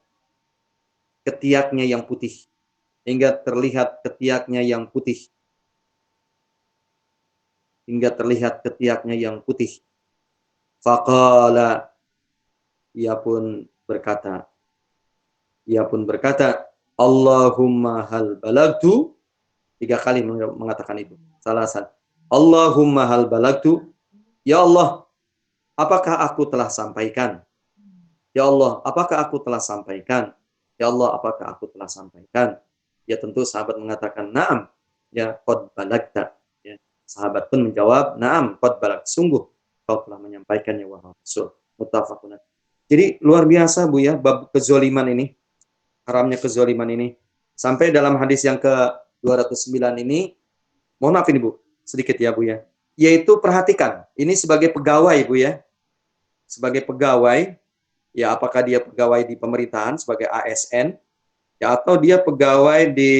ketiaknya yang putih, hingga terlihat ketiaknya yang putih, hingga terlihat ketiaknya yang putih. Faqala, ia pun berkata, Allahumma hal balagtu, 3 kali mengatakan itu. Salah satu. Allahumma hal balagtu, ya Allah, apakah aku telah sampaikan? Ya Allah, apakah aku telah sampaikan? Ya Allah, apakah aku telah sampaikan? Ya tentu sahabat mengatakan, na'am, ya qad balagta. Ya, sahabat pun menjawab, na'am, qad balagta. Sungguh kau telah menyampaikannya, wahai Rasul. Muttafaqun. Jadi luar biasa Bu ya, bab kezoliman ini, haramnya kezoliman ini. Sampai dalam hadis yang ke-209 ini, mohon maaf ini Bu, sedikit ya Bu ya. Yaitu perhatikan, ini sebagai pegawai Bu ya. Sebagai pegawai, ya apakah dia pegawai di pemerintahan sebagai ASN, ya atau dia pegawai di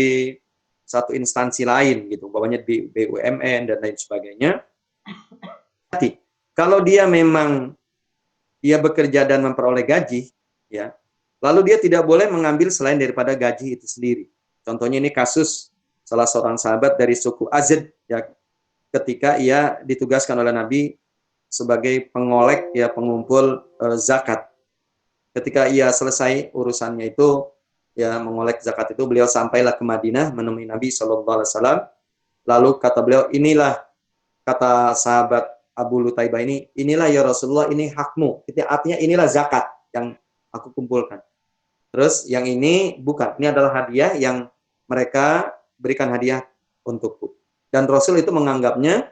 satu instansi lain gitu, umpamanya di BUMN dan lain sebagainya. Kalau dia memang dia bekerja dan memperoleh gaji, ya, lalu dia tidak boleh mengambil selain daripada gaji itu sendiri. Contohnya ini kasus salah seorang sahabat dari suku Azd, ya, ketika ia ditugaskan oleh Nabi sebagai pengolek, ya, pengumpul zakat. Ketika ia selesai urusannya itu, ya, mengolek zakat itu, beliau sampailah ke Madinah menemui Nabi SAW. Lalu kata beliau, inilah, kata sahabat Abu Lutaibah ini, inilah ya Rasulullah, ini hakmu. Itu artinya inilah zakat yang aku kumpulkan. Terus yang ini bukan, ini adalah hadiah yang mereka berikan hadiah untukku. Dan Rasul itu menganggapnya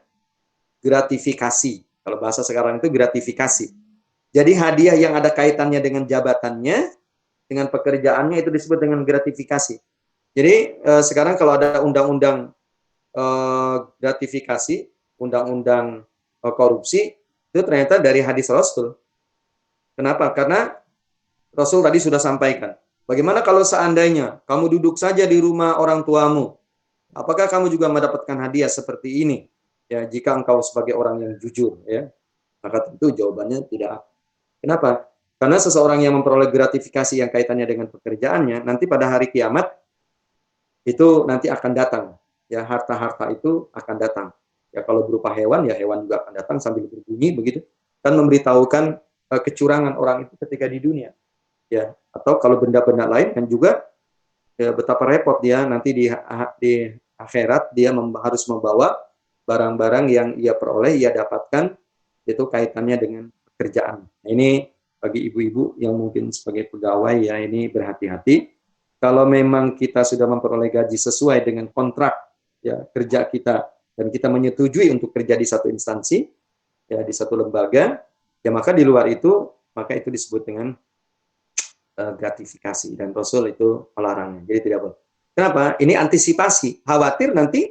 gratifikasi. Kalau bahasa sekarang itu gratifikasi. Jadi hadiah yang ada kaitannya dengan jabatannya, dengan pekerjaannya, itu disebut dengan gratifikasi. Jadi sekarang kalau ada undang-undang gratifikasi, undang-undang korupsi, itu ternyata dari hadis Rasul. Kenapa? Karena Rasul tadi sudah sampaikan. Bagaimana kalau seandainya kamu duduk saja di rumah orang tuamu, apakah kamu juga mendapatkan hadiah seperti ini? Ya, jika engkau sebagai orang yang jujur, ya, maka tentu jawabannya tidak. Kenapa? Karena seseorang yang memperoleh gratifikasi yang kaitannya dengan pekerjaannya, nanti pada hari kiamat itu nanti akan datang. Ya, harta-harta itu akan datang. Ya, kalau berupa hewan, ya hewan juga akan datang sambil berbunyi begitu, dan memberitahukan kecurangan orang itu ketika di dunia. Ya, atau kalau benda-benda lain kan juga, ya, betapa repot dia nanti di akhirat, dia harus membawa barang-barang yang ia peroleh, ia dapatkan, itu kaitannya dengan pekerjaan. Nah, ini bagi ibu-ibu yang mungkin sebagai pegawai, ya, ini berhati-hati. Kalau memang kita sudah memperoleh gaji sesuai dengan kontrak, ya, kerja kita, dan kita menyetujui untuk kerja di satu instansi, ya, di satu lembaga, ya, maka di luar itu, maka itu disebut dengan gratifikasi, dan Rasul itu melarangnya. Jadi tidak boleh. Kenapa? Ini antisipasi. Khawatir nanti,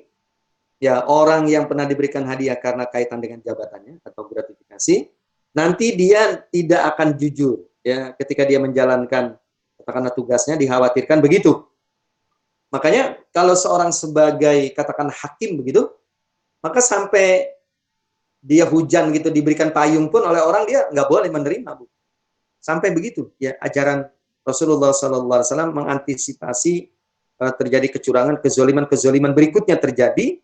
ya, orang yang pernah diberikan hadiah karena kaitan dengan jabatannya atau gratifikasi, nanti dia tidak akan jujur, ya, ketika dia menjalankan katakanlah tugasnya, dikhawatirkan begitu. Makanya kalau seorang sebagai katakan hakim begitu, maka sampai dia hujan gitu diberikan payung pun oleh orang, dia nggak boleh menerima, Bu. Sampai begitu, ya, ajaran Rasulullah SAW mengantisipasi terjadi kecurangan, kezoliman berikutnya terjadi,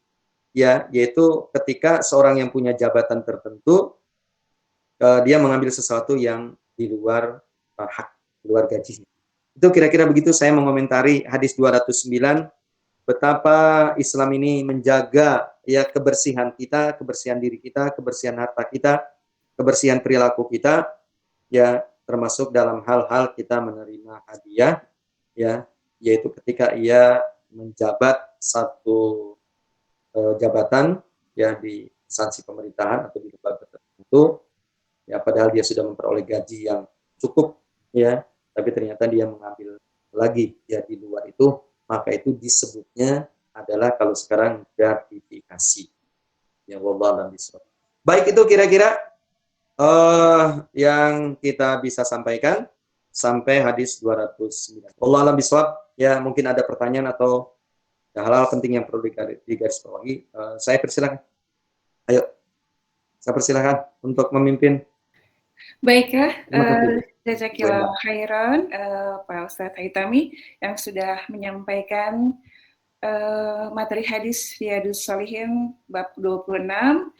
ya, yaitu ketika seorang yang punya jabatan tertentu, dia mengambil sesuatu yang di luar hak, di luar gajinya. Itu kira-kira begitu saya mengomentari hadis 209, betapa Islam ini menjaga, ya, kebersihan kita, kebersihan diri kita, kebersihan harta kita, kebersihan perilaku kita, ya, termasuk dalam hal-hal kita menerima hadiah, ya, yaitu ketika ia menjabat satu jabatan ya di instansi pemerintahan atau di lembaga tertentu, ya padahal dia sudah memperoleh gaji yang cukup, ya, tapi ternyata dia mengambil lagi ya di luar itu, maka itu disebutnya adalah kalau sekarang gratifikasi. Ya, wallahu a'lam bishawab. Baik, itu kira-kira yang kita bisa sampaikan sampai hadis 209. Wallahu a'lam bishawab. Ya, mungkin ada pertanyaan atau hal-hal penting yang perlu digarisbawahi. Saya persilakan. Ayo, saya persilakan untuk memimpin. Baiklah, Terima kasih. jazakillah khairan Pak Ustadz Haitami yang sudah menyampaikan materi hadis Riyadhus Shalihin bab 26,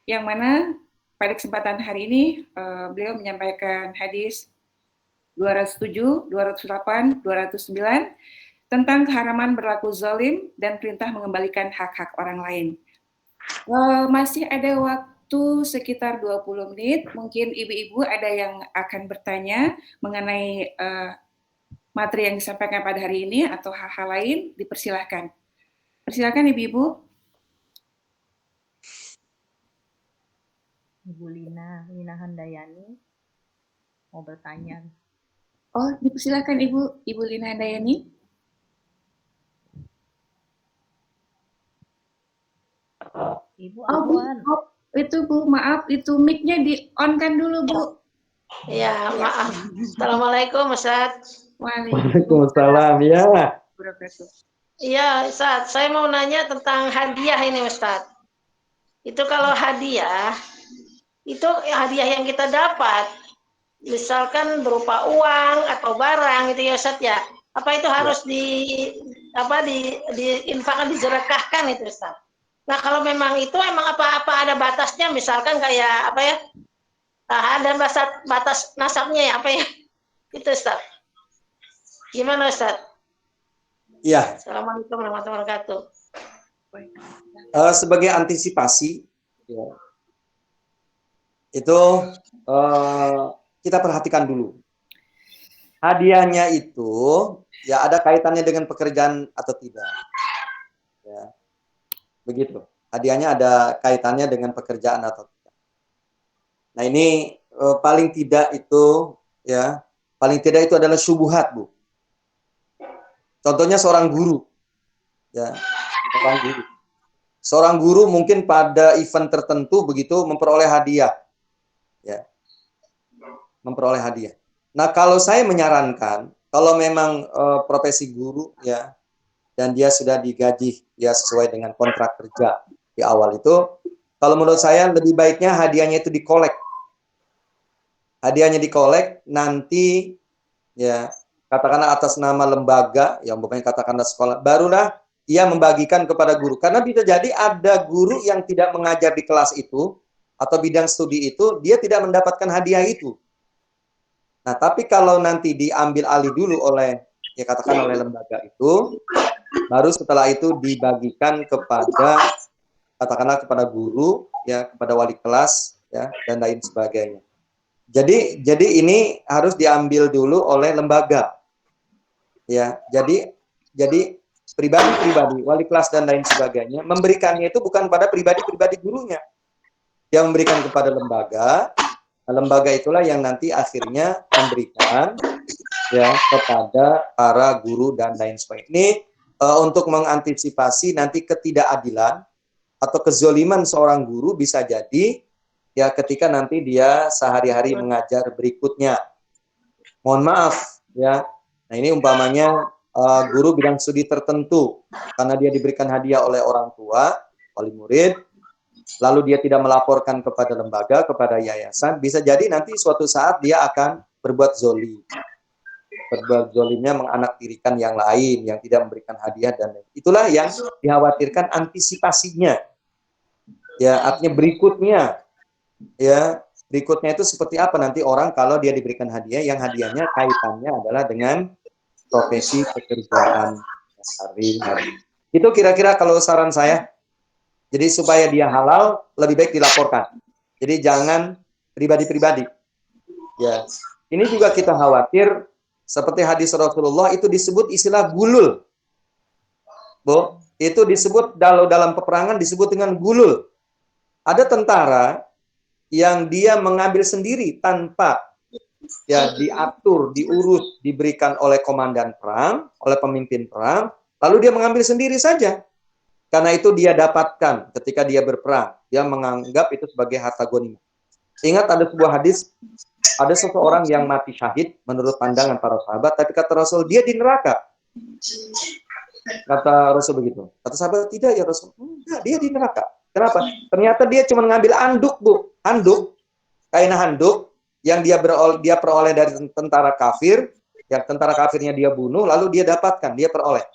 yang mana pada kesempatan hari ini beliau menyampaikan hadis 207, 208, 209 tentang keharaman berlaku zalim dan perintah mengembalikan hak-hak orang lain. Masih ada waktu sekitar 20 menit, mungkin ibu-ibu ada yang akan bertanya mengenai materi yang disampaikan pada hari ini atau hal-hal lain, dipersilahkan. Persilahkan ibu-ibu. Ibu Lina Handayani mau bertanya. Oh, dipersilahkan Ibu Lina Handayani. Ibu Bu, itu Bu, maaf, itu mic-nya di-on-kan dulu, Bu. Ya, maaf. Assalamualaikum, Ustaz. Waalaikumsalam. Ya. Iya, Ustaz. Saya mau nanya tentang hadiah ini, Ustaz. Itu kalau hadiah, itu hadiah yang kita dapat, misalkan berupa uang atau barang, gitu ya, Ustaz ya. Apa itu harus diinfakkan, disedekahkan itu, Ustaz? Nah, kalau memang itu emang apa ada batasnya, misalkan kayak apa ya? Ada batas nasabnya ya, apa ya? Itu, Ustaz. Gimana, Ustaz? Iya. Assalamualaikum warahmatullahi wabarakatuh. Sebagai antisipasi, ya, itu kita perhatikan dulu. Hadiahnya itu ya ada kaitannya dengan pekerjaan atau tidak. Ya. Begitu. Hadiahnya ada kaitannya dengan pekerjaan atau tidak. Nah, ini paling tidak itu ya, paling tidak itu adalah syubhat, Bu. Contohnya seorang guru. Ya, seorang guru mungkin pada event tertentu begitu memperoleh hadiah. Ya. Memperoleh hadiah. Nah, kalau saya menyarankan kalau memang profesi guru ya, dan dia sudah digaji ya sesuai dengan kontrak kerja di awal itu, kalau menurut saya lebih baiknya hadiahnya itu dikolek. Hadiahnya dikolek, nanti ya katakanlah atas nama lembaga, yang bukannya katakanlah sekolah, barulah ia membagikan kepada guru. Karena bisa jadi ada guru yang tidak mengajar di kelas itu atau bidang studi itu, dia tidak mendapatkan hadiah itu. Nah, tapi kalau nanti diambil alih dulu oleh, ya katakan oleh lembaga itu, baru setelah itu dibagikan kepada, katakanlah kepada guru, ya kepada wali kelas, ya dan lain sebagainya. Jadi ini harus diambil dulu oleh lembaga, ya. Jadi pribadi, wali kelas dan lain sebagainya memberikannya itu bukan pada pribadi gurunya, dia memberikan kepada lembaga. Lembaga itulah yang nanti akhirnya memberikan ya kepada para guru dan lain sebagainya. Ini untuk mengantisipasi nanti ketidakadilan atau kezoliman seorang guru bisa jadi ya ketika nanti dia sehari-hari mengajar berikutnya. Mohon maaf ya. Nah, ini umpamanya guru bidang studi tertentu karena dia diberikan hadiah oleh orang tua, wali murid, lalu dia tidak melaporkan kepada lembaga, kepada yayasan, bisa jadi nanti suatu saat dia akan berbuat zolim. Berbuat zolimnya menganaktirikan yang lain, yang tidak memberikan hadiah dan lain. Itulah yang dikhawatirkan antisipasinya. Ya, artinya berikutnya, ya berikutnya itu seperti apa nanti orang kalau dia diberikan hadiah, yang hadiahnya kaitannya adalah dengan profesi pekerjaan sehari-hari. Itu kira-kira kalau saran saya. Jadi supaya dia halal, lebih baik dilaporkan. Jadi jangan pribadi-pribadi. Ya, ini juga kita khawatir seperti hadis Rasulullah itu disebut istilah gulul. Bu, itu disebut dalam peperangan disebut dengan gulul. Ada tentara yang dia mengambil sendiri tanpa ya diatur, diurus, diberikan oleh komandan perang, oleh pemimpin perang, lalu dia mengambil sendiri saja. Karena itu dia dapatkan ketika dia berperang, dia menganggap itu sebagai harta ghanimah. Ingat ada sebuah hadis, ada seseorang yang mati syahid menurut pandangan para sahabat, tapi kata Rasul dia di neraka. Kata Rasul begitu. Kata sahabat, tidak ya Rasul. Enggak, dia di neraka. Kenapa? Ternyata dia cuma ngambil handuk, Bu. Handuk, kain handuk yang dia peroleh dari tentara kafir, yang tentara kafirnya dia bunuh, lalu dia dapatkan, dia peroleh.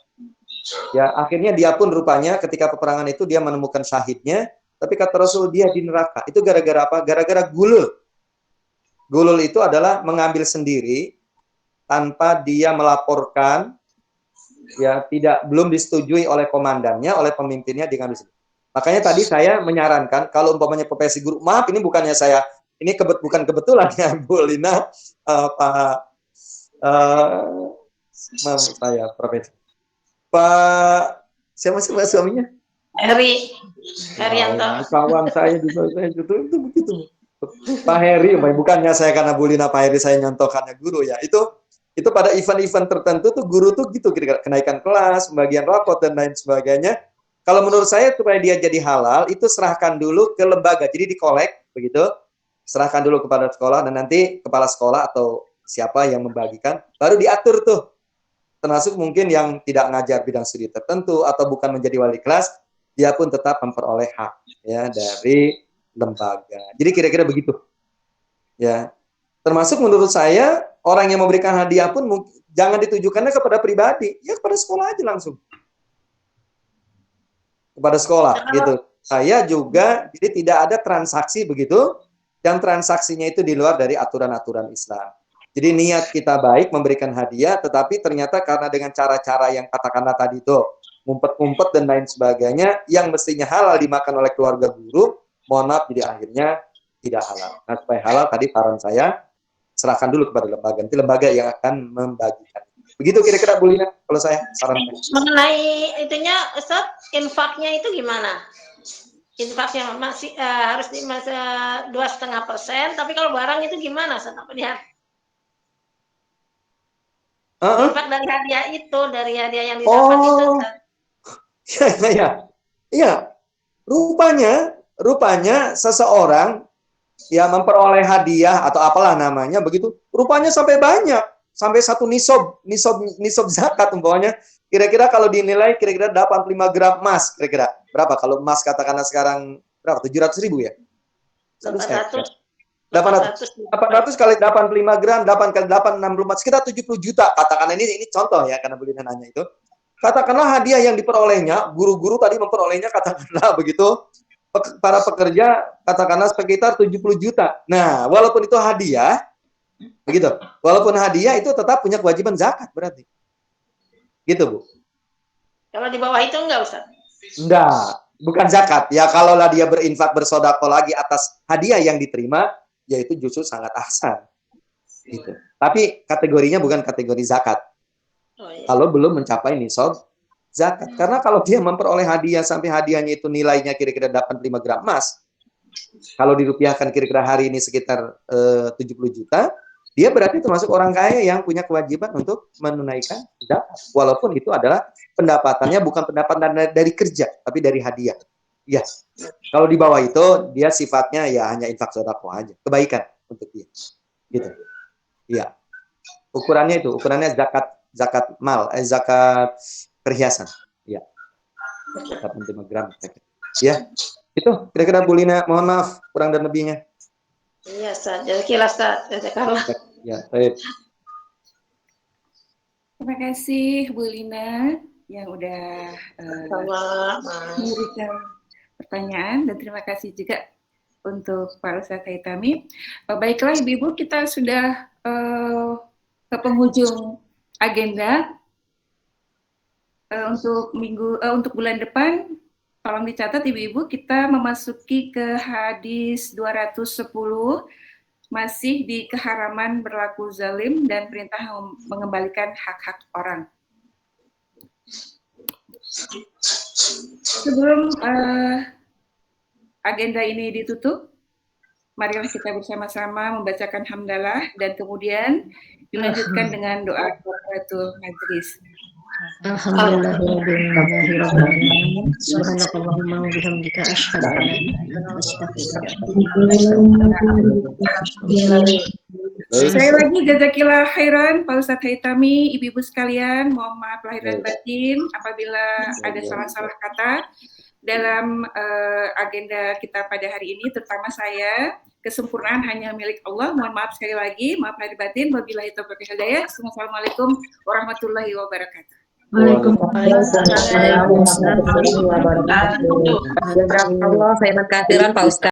Ya, akhirnya dia pun rupanya ketika peperangan itu dia menemukan syahidnya, tapi kata Rasul dia di neraka. Itu gara-gara apa? Gara-gara gulul. Gulul itu adalah mengambil sendiri tanpa dia melaporkan, ya belum disetujui oleh komandannya, oleh pemimpinnya diambil sendiri. Makanya tadi saya menyarankan kalau umpamanya profesi guru, maaf ini bukannya saya, ini bukan kebetulan ya Bu Lina, maaf saya profesi. Pak siapa sih suaminya? Herianto. Kawan saya juga itu begitu. Pak Heri, bukannya saya karena Bu Lina Pak Heri saya nyontohkannya guru ya. Itu pada event-event tertentu tuh guru tuh gitu kira-kira kenaikan kelas, pembagian rapot dan lain sebagainya. Kalau menurut saya supaya dia jadi halal itu serahkan dulu ke lembaga. Jadi dikolek begitu. Serahkan dulu kepada sekolah dan nanti kepala sekolah atau siapa yang membagikan baru diatur tuh. Termasuk mungkin yang tidak ngajar bidang studi tertentu atau bukan menjadi wali kelas, dia pun tetap memperoleh hak ya dari lembaga. Jadi kira-kira begitu. Ya. Termasuk menurut saya orang yang memberikan hadiah pun jangan ditujukannya kepada pribadi, ya kepada sekolah aja langsung. Kepada sekolah gitu. Saya juga jadi tidak ada transaksi begitu yang transaksinya itu di luar dari aturan-aturan Islam. Jadi niat kita baik memberikan hadiah, tetapi ternyata karena dengan cara-cara yang katakanlah tadi itu ngumpet-ngumpet dan lain sebagainya, yang mestinya halal dimakan oleh keluarga guru, mohon maaf jadi akhirnya tidak halal. Nah supaya halal tadi saran saya serahkan dulu kepada lembaga, nanti lembaga yang akan membagikan. Begitu kira-kira Bu Lina kalau saya saran. Mengenai itunya Ustaz, infaknya itu gimana? Infaknya masih harus di 2,5%, tapi kalau barang itu gimana Ustaz? Apa dia? Infak dari hadiah itu, dari hadiah yang didapat itu Ustaz. Iya. Rupanya seseorang ya memperoleh hadiah atau apalah namanya begitu, rupanya sampai banyak, sampai 1 nisob zakat umpamanya. Kira-kira kalau dinilai kira-kira 85 gram emas, kira-kira berapa? Kalau emas katakanlah sekarang berapa? 700.000 ya? 800 kali 85 gram, 8 kali 8, 64, sekitar 70 juta. Katakanlah ini contoh ya, karena Bu Lina nanya itu. Katakanlah hadiah yang diperolehnya, guru-guru tadi memperolehnya katakanlah begitu, para pekerja katakanlah sekitar 70 juta. Nah, walaupun itu hadiah, begitu. Walaupun hadiah itu tetap punya kewajiban zakat berarti. Gitu, Bu. Kalau di bawah itu enggak, Ustaz? Enggak, bukan zakat. Ya kalaulah dia berinfak bersedekah lagi atas hadiah yang diterima, ya itu justru sangat ahsan. Gitu. Tapi kategorinya bukan kategori zakat. Oh, iya. Kalau belum mencapai nisab zakat. Karena kalau dia memperoleh hadiah sampai hadiahnya itu nilainya kira-kira 85 gram emas, kalau dirupiahkan kira-kira hari ini sekitar 70 juta, dia berarti termasuk orang kaya yang punya kewajiban untuk menunaikan zakat. Walaupun itu adalah pendapatannya bukan pendapatan dari kerja, tapi dari hadiah. Ya. Kalau di bawah itu, dia sifatnya ya hanya infak sedekah aja. Kebaikan untuk dia. Gitu. Iya. Ukurannya zakat mal, zakat perhiasan. Iya. 85 gram. Ya. Itu kira-kira Bu Lina, mohon maaf kurang dan lebihnya. Iya, Ustaz. Jazakallah, Ustaz. Jazakallah. Ya, baik. Terima kasih Bu Lina yang udah memberikan pertanyaan, dan terima kasih juga untuk Pak Ustaz Haitami. Baiklah Ibu-Ibu, kita sudah ke penghujung agenda untuk bulan depan. Tolong dicatat Ibu-Ibu, kita memasuki ke hadis 210 masih di keharaman berlaku zalim dan perintah mengembalikan hak-hak orang. Sebelum agenda ini ditutup, marilah kita bersama-sama membacakan hamdalah dan kemudian dilanjutkan dengan doa kafaratul majlis. Alhamdulillahirrahmanirrahim. Subhanakallahumma wa bihamdika asyhadu an la ilaha illa anta Sekali lagi jazakillah khairan Pak Ustadz Haitami, ibu-ibu sekalian, mohon maaf lahir dan batin apabila ada salah-salah kata dalam agenda kita pada hari ini, terutama saya. Kesempurnaan hanya milik Allah. Mohon maaf sekali lagi, maaf lahir batin. Wabillahi taufiq wal hidayah. Assalamualaikum warahmatullahi wabarakatuh. Waalaikumsalam warahmatullahi wabarakatuh. Jazakallah khairan katsiran Pak Ustaz.